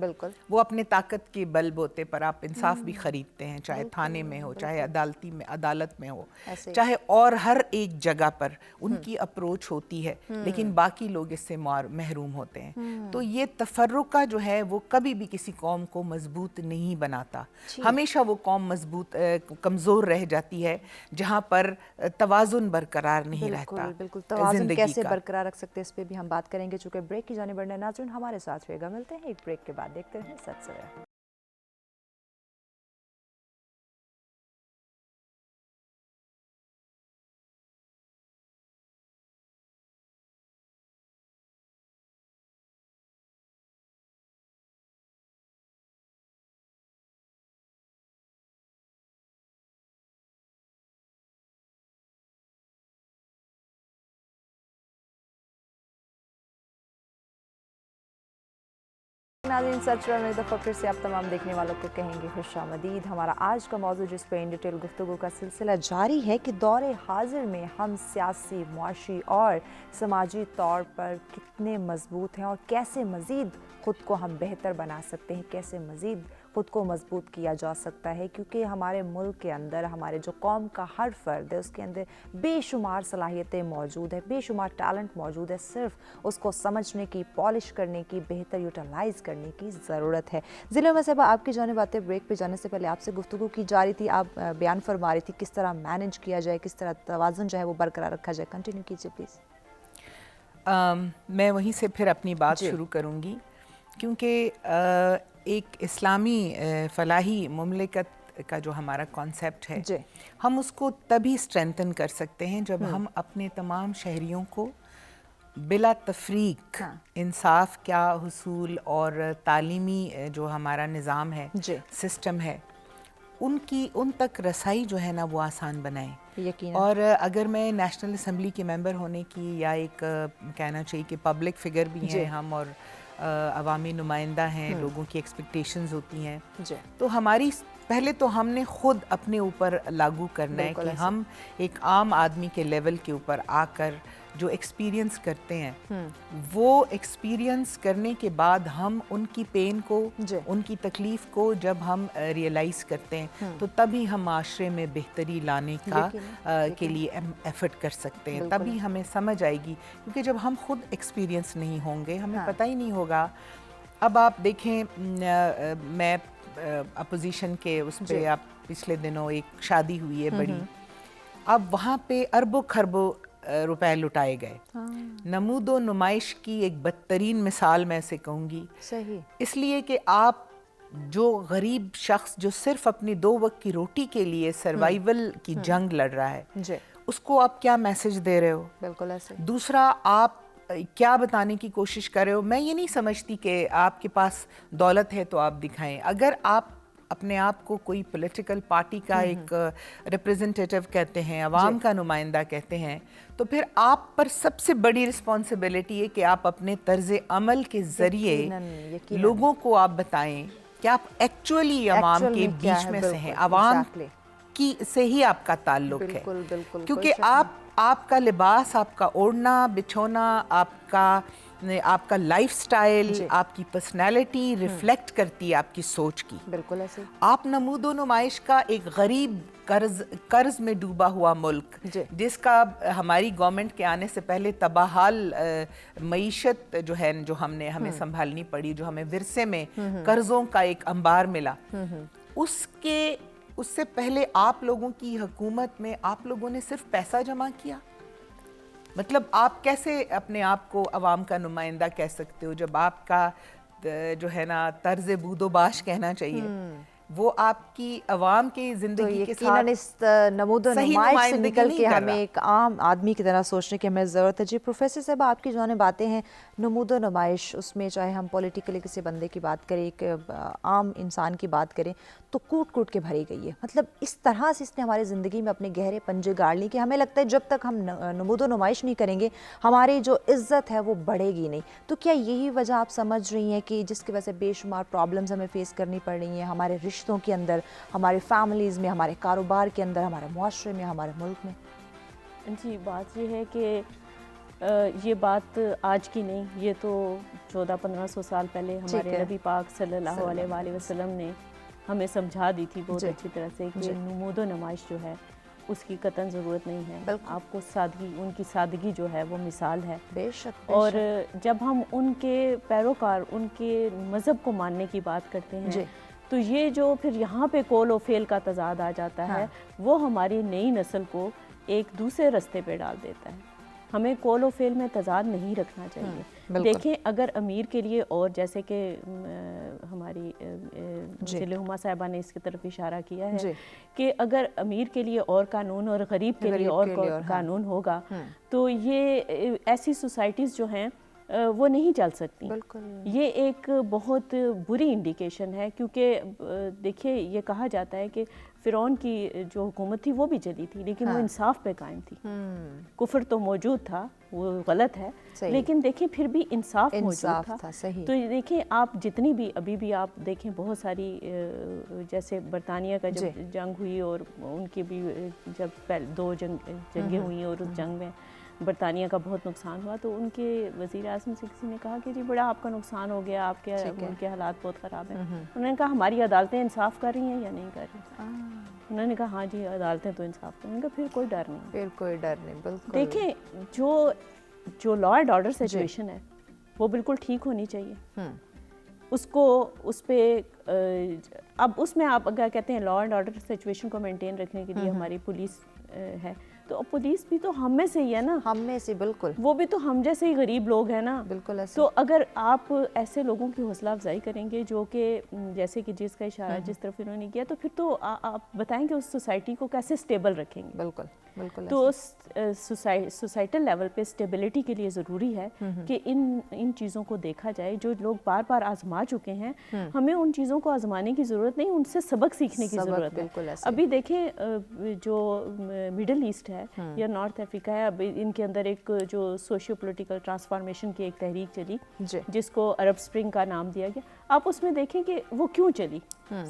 وہ اپنے طاقت کے بل بوتے پر آپ انصاف بھی خریدتے ہیں, چاہے تھانے میں ہو, چاہے عدالت میں ہو, چاہے اور ہر ایک جگہ پر ان کی اپروچ ہوتی ہے, لیکن باقی لوگ اس سے محروم ہوتے ہیں. تو یہ تفرقہ جو ہے وہ کبھی بھی کسی قوم کو مضبوط نہیں بناتا. ہمیشہ وہ قوم کمزور رہ جاتی ہے جہاں پر توازن برقرار نہیں رہتا. بالکل توازن کیسے برقرار رکھ سکتے اس پہ بھی ہم بات کریں گے, چونکہ بریک کی جانب بڑھنا. ناظرین ہمارے ساتھ رہے گا, ملتے ہیں ایک بریک کے بعد, دیکھتے ہیں سچ سویا. ناظرین سچ میں دفعہ پھر سے آپ تمام دیکھنے والوں کو کہیں گے خوش آمدید. ہمارا آج کا موضوع جس پہ ان ڈیٹیل گفتگو کا سلسلہ جاری ہے کہ دور حاضر میں ہم سیاسی, معاشی اور سماجی طور پر کتنے مضبوط ہیں اور کیسے مزید خود کو ہم بہتر بنا سکتے ہیں, کیسے مزید خود کو مضبوط کیا جا سکتا ہے، کیونکہ ہمارے ملک کے اندر ہمارے جو قوم کا ہر فرد ہے اس کے اندر بے شمار صلاحیتیں موجود ہیں، بے شمار ٹیلنٹ موجود ہے، صرف اس کو سمجھنے کی، پالش کرنے کی، بہتر یوٹیلائز کرنے کی ضرورت ہے۔ ضلع میں صاحبہ آپ کی جانب باتیں بریک پہ جانے سے پہلے آپ سے گفتگو کی جا رہی تھی، آپ بیان فرما رہی تھی کس طرح مینج کیا جائے، کس طرح توازن جو ہے وہ برقرار رکھا جائے، کنٹینیو کیجیے پلیز۔ میں وہیں سے پھر اپنی بات شروع کروں گی، کیونکہ ایک اسلامی فلاحی مملکت کا جو ہمارا کانسیپٹ ہے ہم اس کو تبھی اسٹرینتھن کر سکتے ہیں جب ہم اپنے تمام شہریوں کو بلا تفریق انصاف کا حصول اور تعلیمی جو ہمارا نظام ہے، سسٹم ہے، ان تک رسائی جو ہے نا وہ آسان بنائیں۔ اور اگر میں نیشنل اسمبلی کے ممبر ہونے کی یا ایک کہنا چاہیے کہ پبلک فگر بھی ہیں ہم اور عوامی نمائندہ ہیں، لوگوں کی ایکسپیکٹیشنز ہوتی ہیں، تو ہماری پہلے تو ہم نے خود اپنے اوپر لاگو کرنا ہے کہ ہم ایک عام آدمی کے لیول کے اوپر آ کر جو ایکسپیرینس کرتے ہیں وہ ایکسپیرینس کرنے کے بعد ہم ان کی پین کو، ان کی تکلیف کو جب ہم ریئلائز کرتے ہیں تو تبھی ہم معاشرے میں بہتری لانے کا کے لیے ایفرٹ کر سکتے ہیں، تبھی ہمیں سمجھ آئے گی، کیونکہ جب ہم خود ایکسپیرینس نہیں ہوں گے ہمیں پتہ ہی نہیں ہوگا۔ اب آپ دیکھیں، میں اپوزیشن کے اس پہ آپ پچھلے دنوں ایک شادی ہوئی ہے بڑی، اب وہاں پہ اربوں خربوں روپے لٹائے گئے، نمود و نمائش کی ایک بدترین مثال میں سے کہوں گی، اس لیے کہ آپ جو غریب شخص جو صرف اپنی 2 وقت کی روٹی کے لیے سروائیول کی جنگ لڑ رہا ہے، اس کو آپ کیا میسج دے رہے ہو؟ بالکل ایسے۔ دوسرا، آپ کیا بتانے کی کوشش کر رہے ہو؟ میں یہ نہیں سمجھتی کہ آپ کے پاس دولت ہے تو آپ دکھائیں، اگر آپ اپنے آپ کو کوئی پولیٹیکل پارٹی کا ایک ریپریزنٹیٹیو کہتے ہیں، عوام کا نمائندہ کہتے ہیں، تو پھر آپ پر سب سے بڑی رسپانسبلٹی ہے کہ آپ اپنے طرز عمل کے ذریعے لوگوں کو آپ بتائیں کہ آپ ایکچولی عوام کے بیچ میں سے ہیں، عوام کی سے ہی آپ کا تعلق ہے، کیونکہ آپ کا لباس، آپ کا اوڑھنا بچھونا، آپ کا لائف سٹائل، آپ کی پرسنالٹی ریفلیکٹ کرتی ہے آپ کی سوچ کی۔ بالکل ایسے آپ نمود و نمائش کا ایک غریب قرض میں ڈوبا ہوا ملک، جس کا ہماری گورنمنٹ کے آنے سے پہلے تباہال معیشت جو ہے، جو ہمیں سنبھالنی پڑی، جو ہمیں ورثے میں قرضوں کا ایک انبار ملا، اس سے پہلے آپ لوگوں کی حکومت میں آپ لوگوں نے صرف پیسہ جمع کیا، مطلب آپ کیسے اپنے آپ کو عوام کا نمائندہ کہہ سکتے ہو جب آپ کا جو ہے نا طرز بود و باش کہنا چاہیے وہ آپ کی عوام کی زندگی کے ساتھ اس نمود و نمائش سے نکل کے ہمیں ایک عام آدمی کی طرح سوچنے کی ہمیں ضرورت ہے۔ جی پروفیسر صاحب، آپ کی جانب باتیں ہیں نمود و نمائش، اس میں چاہے ہم پولیٹیکلی کسی بندے کی بات کریں، ایک عام انسان کی بات کریں تو کوٹ کوٹ کے بھری گئی ہے، مطلب اس طرح سے اس نے ہماری زندگی میں اپنے گہرے پنجے گاڑ لی کہ ہمیں لگتا ہے جب تک ہم نمود و نمائش نہیں کریں گے ہماری جو عزت ہے وہ بڑھے گی نہیں۔ تو کیا یہی وجہ آپ سمجھ رہی ہیں کہ جس کی وجہ سے بے شمار پرابلمز ہمیں فیس کرنی پڑ رہی ہیں ہمارے رشتوں کے اندر، ہمارے فیملیز میں، ہمارے کاروبار کے اندر، ہمارے معاشرے میں، ہمارے ملک میں؟ جی، بات یہ ہے کہ یہ بات آج کی نہیں، یہ تو 1400-1500 سال پہلے ہمارے نبی پاک صلی اللہ علیہ وآلہ وسلم نے ہمیں سمجھا دی تھی بہت اچھی طرح سے کہ نمود و نمائش جو ہے اس کی قطعاً ضرورت نہیں ہے، آپ کو سادگی، ان کی سادگی جو ہے وہ مثال ہے۔ بے شک۔ اور جب ہم ان کے پیروکار، ان کے مذہب کو ماننے کی بات کرتے ہیں تو یہ جو پھر یہاں پہ کول و فیل کا تضاد آ جاتا ہے وہ ہماری نئی نسل کو ایک دوسرے رستے پہ ڈال دیتا ہے۔ ہمیں کول و فیل میں تضاد نہیں رکھنا چاہیے۔ دیکھیں، اگر امیر کے لیے، اور جیسے کہ ہماری ضلع ہما صاحبہ نے اس کی طرف اشارہ کیا ہے کہ اگر امیر کے لیے اور قانون اور غریب کے لیے اور قانون ہوگا تو یہ ایسی سوسائٹیز جو ہیں وہ نہیں چل سکتی۔ یہ ایک بہت بری انڈیکیشن ہے، کیونکہ دیکھیے یہ کہا جاتا ہے کہ فرعون کی جو حکومت تھی وہ بھی چلی تھی لیکن وہ انصاف پہ قائم تھی۔ کفر تو موجود تھا، وہ غلط ہے، لیکن دیکھیں پھر بھی انصاف موجود تھا۔ تو دیکھیں آپ جتنی بھی ابھی بھی آپ دیکھیں بہت ساری، جیسے برطانیہ کا جب جنگ ہوئی اور ان کی بھی جب 2 جنگیں ہوئی اور اس جنگ میں برطانیہ کا بہت نقصان ہوا تو ان کے وزیر اعظم سے کسی نے کہا کہ جی بڑا آپ کا نقصان ہو گیا, آپ کے ملک کے حالات بہت خراب ہیں. انہوں نے کہا ہماری عدالتیں انصاف کر رہی ہیں یا نہیں کر رہی؟ انہوں نے کہا ہاں جی عدالتیں تو انصاف کر رہی ہیں. پھر کوئی ڈر نہیں, پھر کوئی ڈر نہیں. بالکل دیکھیں جو لا اینڈ آرڈر سچویشن ہے وہ بالکل ٹھیک ہونی چاہیے. اس کو اس پہ اب اس میں آپ اگر کہتے ہیں لا اینڈ آرڈر سچویشن کو مینٹین رکھنے کے لیے ہماری پولیس ہے, تو پولیس بھی تو ہم میں سے ہی ہے نا, ہم میں سے, بالکل وہ بھی تو ہم جیسے ہی غریب لوگ ہیں نا. بالکل ایسے. تو اگر آپ ایسے لوگوں کی حوصلہ افزائی کریں گے جو کہ جیسے کہ جس کا اشارہ جس طرف انہوں نے کیا, تو پھر تو آپ بتائیں کہ اس سوسائٹی کو کیسے سٹیبل رکھیں گے. بالکل بالکل. تو سوسائٹل لیول پہ اسٹیبلٹی کے لیے ضروری ہے کہ ان چیزوں کو دیکھا جائے. جو لوگ بار بار آزما چکے ہیں, ہمیں ان چیزوں کو آزمانے کی ضرورت نہیں, ان سے سبق سیکھنے کی ضرورت ہے. ابھی دیکھیں جو مڈل ایسٹ ہے یا نارتھ افریقہ ہے, اب ان کے اندر ایک جو سوشیو پولیٹیکل ٹرانسفارمیشن کی ایک تحریک چلی جس کو عرب اسپرنگ کا نام دیا گیا. آپ اس میں دیکھیں کہ وہ کیوں چلی.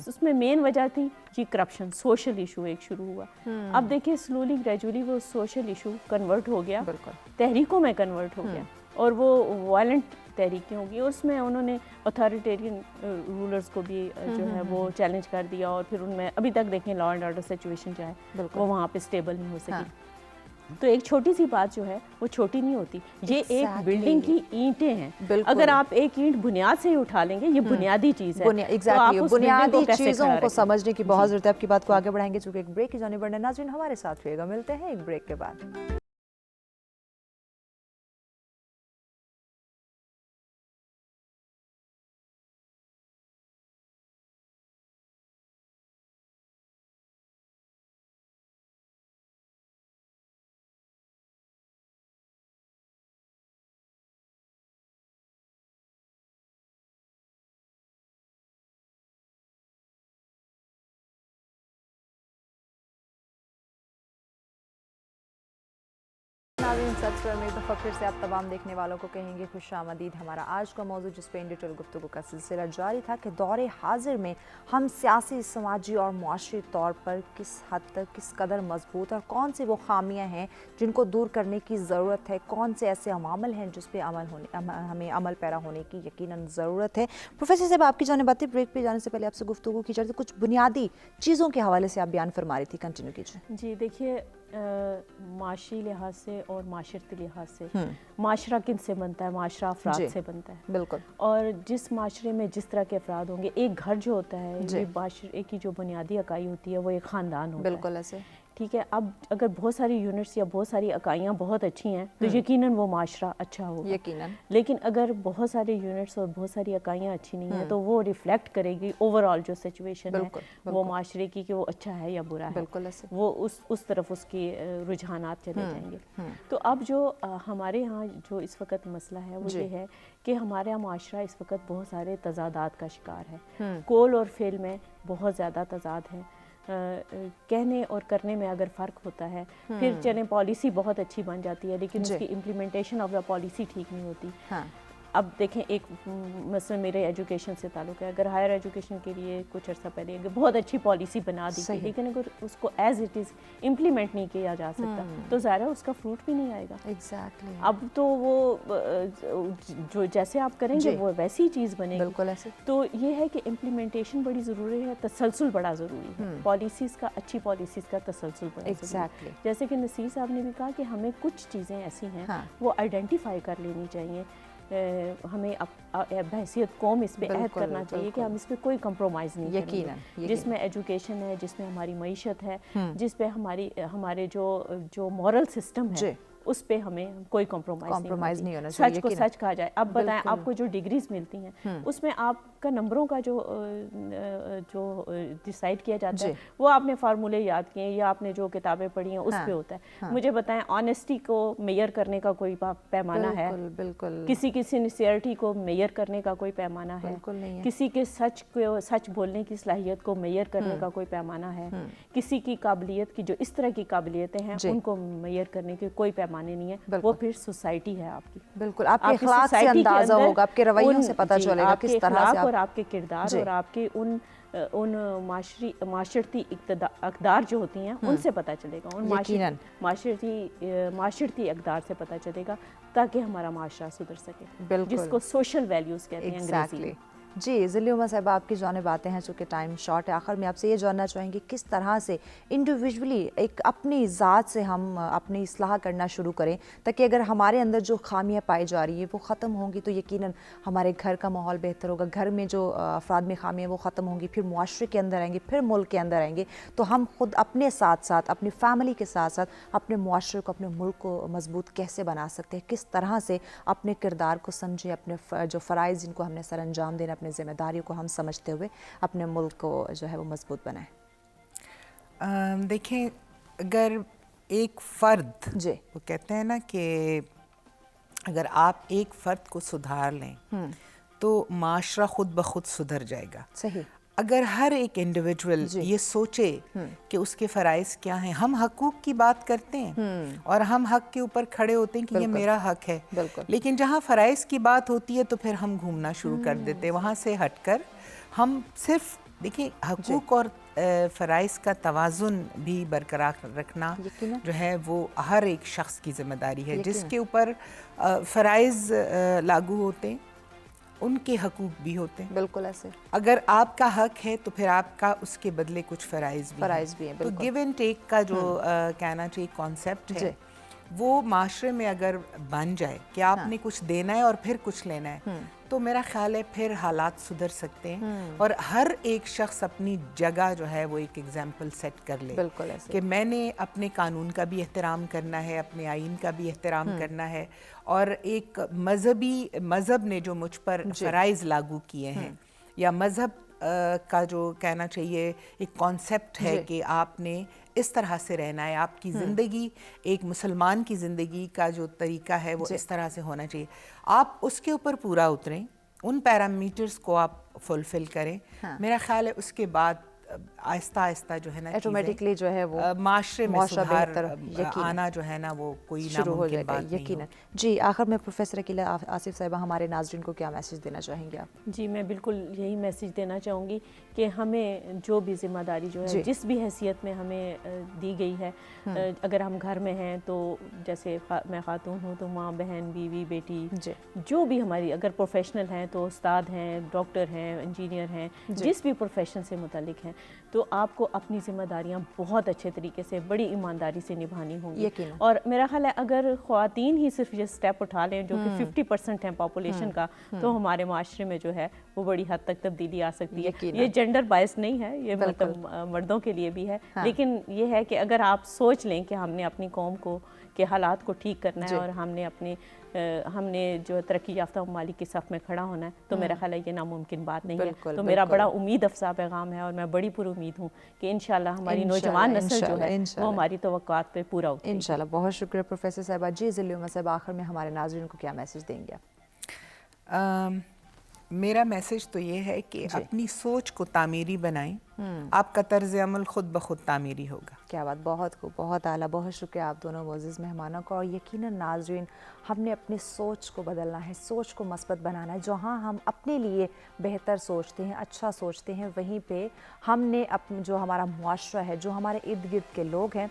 اس میں مین وجہ تھی یہ کرپشن, سوشل ایشو ایک شروع ہوا. اب دیکھیں سلولی گریجولی وہ سوشل ایشو کنورٹ ہو گیا, تحریکوں میں کنورٹ ہو گیا, اور وہ وائلنٹ تحریکیں ہوگی. اس میں انہوں نے اتھارٹیرین رولرز کو بھی جو ہے وہ چیلنج کر دیا, اور پھر ان میں ابھی تک دیکھیں لا اینڈ آرڈر سچویشن جو ہے وہ وہاں پہ اسٹیبل نہیں ہو سکی. تو ایک چھوٹی سی بات جو ہے وہ چھوٹی نہیں ہوتی. یہ ایک بلڈنگ کی اینٹیں ہیں, اگر آپ ایک اینٹ بنیاد سے ہی اٹھا لیں گے, یہ بنیادی چیز ہے. بنیادی چیزوں کو سمجھنے کی بہت ضرورت ہے. آپ کی بات کو آگے بڑھائیں گے چونکہ ایک بریک کی جانب بڑھنا. ناظرین ہمارے ساتھ رہیے گا, ملتے ہیں ایک بریک کے بعد. ناظرین سچ پر میں ایک دفعہ پھر سے آپ تمام دیکھنے والوں کو کہیں گے خوش آمدید. ہمارا آج کا موضوع جس پہ ان ڈیٹیل گفتگو کا سلسلہ جاری تھا کہ دور حاضر میں ہم سیاسی, سماجی اور معاشی طور پر کس حد تک کس قدر مضبوط, اور کون سی وہ خامیاں ہیں جن کو دور کرنے کی ضرورت ہے, کون سے ایسے عوامل ہیں جس پہ ہمیں عمل پیرا ہونے کی یقیناً ضرورت ہے. پروفیسر صاحب آپ کی جانب باتیں, بریک پہ جانے سے پہلے آپ سے گفتگو کی جاتی, کچھ بنیادی چیزوں کے حوالے سے آپ بیان فرما رہی تھی, کنٹینیو کیجیے. جی دیکھیے, معاشی لحاظ سے اور معاشرتی لحاظ سے معاشرہ کن سے بنتا ہے؟ معاشرہ افراد سے بنتا ہے. بالکل. اور جس معاشرے میں جس طرح کے افراد ہوں گے, ایک گھر جو ہوتا ہے, یہ معاشرے کی جو بنیادی اکائی ہوتی ہے وہ ایک خاندان ہوتا ہے. بالکل ایسے. ٹھیک ہے, اب اگر بہت ساری یونٹس یا بہت ساری اکائیاں بہت اچھی ہیں تو یقیناً وہ معاشرہ اچھا ہوگا, یقیناً. لیکن اگر بہت سارے یونٹس اور بہت ساری اکائیاں اچھی نہیں ہیں تو وہ ریفلیکٹ کرے گی اوور آل جو سچویشن ہے وہ معاشرے کی, کہ وہ اچھا ہے یا برا ہے. بالکل ایسے. وہ اس طرف اس کی رجحانات چلے جائیں گے. تو اب جو ہمارے ہاں جو اس وقت مسئلہ ہے وہ یہ ہے کہ ہمارا معاشرہ اس وقت بہت سارے تضادات کا شکار ہے. قول اور فعل میں بہت زیادہ تضاد ہے. کہنے اور کرنے میں اگر فرق ہوتا ہے, پھر چلیں پالیسی بہت اچھی بن جاتی ہے لیکن اس کی امپلیمنٹیشن آف دا پالیسی ٹھیک نہیں ہوتی. اب دیکھیں ایک مثلا میرے ایجوکیشن سے تعلق ہے, اگر ہائر ایجوکیشن کے لیے کچھ عرصہ پہلے بہت اچھی پالیسی بنا دی تھی, لیکن اگر اس کو ایز اٹ از امپلیمنٹ نہیں کیا جا سکتا تو ظاہر ہے اس کا فروٹ بھی نہیں آئے گا. ایگزیکٹلی. اب تو وہ جو جیسے آپ کریں گے وہ ویسی چیز بنے گی. بالکل ایسے. تو یہ ہے کہ امپلیمنٹیشن بڑی ضروری ہے, تسلسل بڑا ضروری ہے. پالیسیز کا, اچھی پالیسیز کا تسلسل بڑا ضروری ہے. جیسے کہ نصیر صاحب نے بھی کہا کہ ہمیں کچھ چیزیں ایسی ہیں وہ آئیڈینٹیفائی کر لینی چاہیے. ہمیں بحیثیت قوم اس پہ عہد کرنا چاہیے کہ ہم اس پہ کوئی کمپرومائز نہیں کریں گے. جس میں ایجوکیشن ہے, جس میں ہماری معیشت ہے, جس پہ ہمارے جو مورل سسٹم ہے اس پہ ہمیں کوئی کمپرومائز نہیں ہونا چاہیے. سچ کو سچ کہا جائے. اب بتائیں آپ کو جو ڈگریز ملتی ہیں اس میں آپ کا نمبروں کا جو ڈیسائیڈ کیا جاتا ہے وہ آپ نے فارمولے یاد کیے یا آپ نے جو کتابیں پڑھی ہیں اس پہ ہوتا ہے. مجھے بتائیں آنیسٹی کو میئر کرنے کا کوئی پیمانہ ہے؟ بالکل. کسی کی سنسیئرٹی کو میئر کرنے کا کوئی پیمانہ ہے؟ کسی کے سچ بولنے کی صلاحیت کو میئر کرنے کا کوئی پیمانہ ہے؟ کسی کی قابلیت کی جو اس طرح کی قابلیتیں ہیں ان کو میئر کرنے کی کوئی پیمانے نہیں ہے. وہ پھر سوسائٹی ہے آپ کی. بالکل. آپ کے اخلاق سے اندازہ ہوگا, آپ کے رویوں سے پتہ چلے گا کس طرح سے آپ کے کردار اور آپ کے ان उन माशरती अक़दार जो होती हैं उनसे पता चलेगा, उन माशरती अक़दार से पता चलेगा, ताकि हमारा माशरा सुधर सके, जिसको सोशल वैल्यूज़ कहते हैं अंग्रेज़ी में। जी ज़िल्ली उमा साहिबा, आपकी जानिब आते हैं, चूँकि टाइम शॉर्ट है। आखिर में आपसे ये जानना चाहेंगे किस तरह से इंडिविजुअली एक अपनी ज़ात से हम अपनी इस्लाह करना शुरू करें, ताकि अगर हमारे अंदर जो खामियां पाई जा रही है वो ख़त्म होंगी तो यकीनन हमारे घर का माहौल बेहतर होगा, घर में जो अफराद में खामियां वो ख़त्म होंगी, फिर मुआशरे के अंदर आएंगे, फिर मुल्क के अंदर आएंगे, तो हम खुद अपने साथ साथ अपनी फैमिली के साथ साथ अपने मुआशरे को, अपने मुल्क को मजबूत कैसे बना सकते हैं, किस तरह से अपने किरदार को समझें, अपने जो फ़राइज़ जिनको हमने सर अंजाम देना, अपनी ज़िम्मेदारियों को हम समझते हुए अपने मुल्क को जो है वो मजबूत बनाएं। देखें, अगर एक फ़र्द, जी, वो कहते हैं ना कि अगर आप एक फ़र्द को सुधार लें तो माशरा खुद ब खुद सुधर जाएगा। सही। अगर हर एक इंडिविजुअल ये सोचे कि उसके फ़राइज़ क्या हैं, हम हकूक़ की बात करते हैं और हम हक़ के ऊपर खड़े होते हैं कि ये मेरा हक़ है, लेकिन जहाँ फ़राइज़ की बात होती है तो फिर हम घूमना शुरू कर देते हैं। वहाँ से हटकर हम सिर्फ देखिए, हकूक़ और फ़राइज़ का तवाज़ुन भी बरकरार रखना जो है वो हर एक शख्स की ज़िम्मेदारी है। जिसके ऊपर फ़राइज़ लागू होते हैं उनके हकूक़ भी होते हैं। बिल्कुल ऐसे। अगर आपका हक है तो फिर आपका उसके बदले कुछ फ़राइज़ भी हैं। तो गिव एंड टेक का जो कहना चाहिए कॉन्सेप्ट है, वो माशरे में अगर बन जाए कि आपने कुछ देना है और फिर कुछ लेना है, तो मेरा ख्याल है फिर हालात सुधर सकते हैं और हर एक शख्स अपनी जगह जो है वो एक एग्जाम्पल सेट कर ले। बिल्कुल ऐसे। कि मैंने अपने कानून का भी एहतराम करना है, अपने आइन का भी एहतराम करना है, और एक मज़हब ने जो मुझ पर फ़राइज़ लागू किए हैं, या मज़हब का जो कहना चाहिए एक कॉन्सेप्ट है कि आपने इस तरह से रहना है, आपकी ज़िंदगी, एक मुसलमान की ज़िंदगी का जो तरीका है वो इस तरह से होना चाहिए। आप उसके ऊपर पूरा उतरें, उन पैरामीटर्स को आप फुलफ़िल करें। मेरा ख्याल है उसके बाद आहिस्ता आहिस्ता जो है ना ऑटोमेटिकली जो है वो माशरे में सुधार आना जो है ना वो कोई शुरू हो जाएगा, यकीनन। जी, आखिर में प्रोफेसर अकीला आसिफ साहिबा, हमारे नाज़रीन को क्या मैसेज देना चाहेंगे आप? जी, मैं बिल्कुल यही मैसेज देना चाहूँगी कि हमें जो भी ज़िम्मेदारी जो है, जिस भी हैसियत में हमें दी गई है, अगर हम घर में हैं तो जैसे मैं खातून हूँ तो माँ, बहन, बीवी, बेटी, जो भी हमारी, अगर प्रोफेशनल हैं तो उस्ताद हैं, डॉक्टर हैं, इंजीनियर हैं, जिस भी प्रोफेशन से मुतालिक हैं, तो आपको अपनी ज़िम्मेदारियाँ बहुत अच्छे तरीके से, बड़ी ईमानदारी से निभानी होंगी। और मेरा ख्याल है अगर ख़वातीन ही सिर्फ ये स्टेप उठा लें, जो कि 50% है पॉपुलेशन का, तो हमारे माशरे में जो है वो बड़ी हद तक तब्दीली आ सकती है। ये जेंडर बायस नहीं है, ये मतलब मर्दों के लिए भी है, लेकिन ये है कि अगर आप सोच लें कि हमने अपनी कौम को के हालात को ठीक करना है और हमने जो तरक्की याफ्ता ममालिक की सफ़ में खड़ा होना है, तो मेरा ख्याल है ये नामुमकिन बात नहीं है। तो मेरा बड़ा उम्मीद अफ़ज़ा पैगाम है और मैं बड़ी पुर उम्मीद हूँ कि इंशाल्लाह हमारी नौजवान नस्ल जो है वो हमारी तवक्कुआत पे पूरा उतरेगी इंशाल्लाह। बहुत शुक्रिया प्रोफेसर साहिबा। जी, ज़िल्ली उमा साहिबा, आखिर में हमारे नाज़रीन को क्या मैसेज देंगे आप? मेरा मैसेज तो ये है कि अपनी सोच को तामीरी बनाएं, आपका तर्ज अमल खुद ब खुद तामीरी होगा। क्या बात, बहुत खूब, बहुत आला। बहुत शुक्रिया आप दोनों मोअज़्ज़िज़ मेहमानों को। और यकीनन नाज़रीन, हमने अपनी सोच को बदलना है, सोच को मस्बत बनाना है। जहाँ हम अपने लिए बेहतर सोचते हैं, अच्छा सोचते हैं, वहीं पे हमने जो हमारा मुआशरा है, जो हमारे इर्द गिर्द के लोग हैं,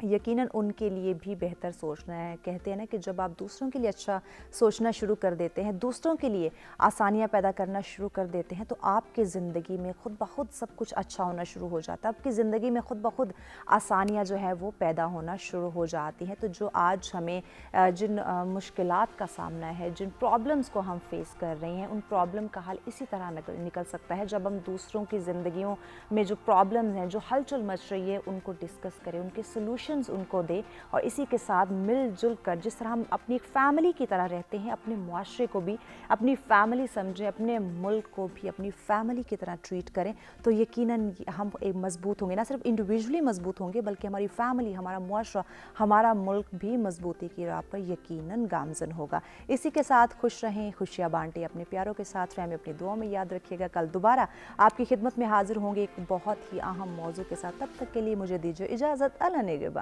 यकीनन उनके लिए भी बेहतर सोचना है। कहते हैं ना कि जब आप दूसरों के लिए अच्छा सोचना शुरू कर देते हैं, दूसरों के लिए आसानियाँ पैदा करना शुरू कर देते हैं, तो आपकी ज़िंदगी में खुद ब खुद सब कुछ अच्छा होना शुरू हो जाता है। आपकी ज़िंदगी में खुद ब खुद आसानियाँ जो है वो पैदा होना शुरू हो जाती हैं। तो जो आज हमें जिन मुश्किलात का सामना है, जिन प्रॉब्लम्स को हम फेस कर रहे हैं, उन प्रॉब्लम का हल इसी तरह निकल सकता है जब हम दूसरों की ज़िंदगियों में जो प्रॉब्लम्स हैं, जो हलचल मच रही है, उनको डिस्कस करें, उनके सोल्यूशन उनको दे, और इसी के साथ मिलजुल कर जिस तरह हम अपनी एक फैमिली की तरह रहते हैं, अपने मुआशरे को भी अपनी फैमिली समझें, अपने मुल्क को भी अपनी फैमिली की तरह ट्रीट करें, तो यकीनन हम एक मजबूत होंगे। ना सिर्फ इंडिविजुअली मजबूत होंगे, बल्कि हमारी फैमिली, हमारा मुआशरा, हमारा मुल्क भी मजबूती की राह पर यकीनन गामजन होगा। इसी के साथ खुश रहें, खुशियाँ बांटें, अपने प्यारों के साथ रहें, अपनी दुआ में याद रखिएगा। कल दोबारा आपकी खिदमत में हाजिर होंगे एक बहुत ही अहम मौजू के साथ। तब तक के लिए मुझे दीजिए इजाज़त। अल्लाह नेगहबान।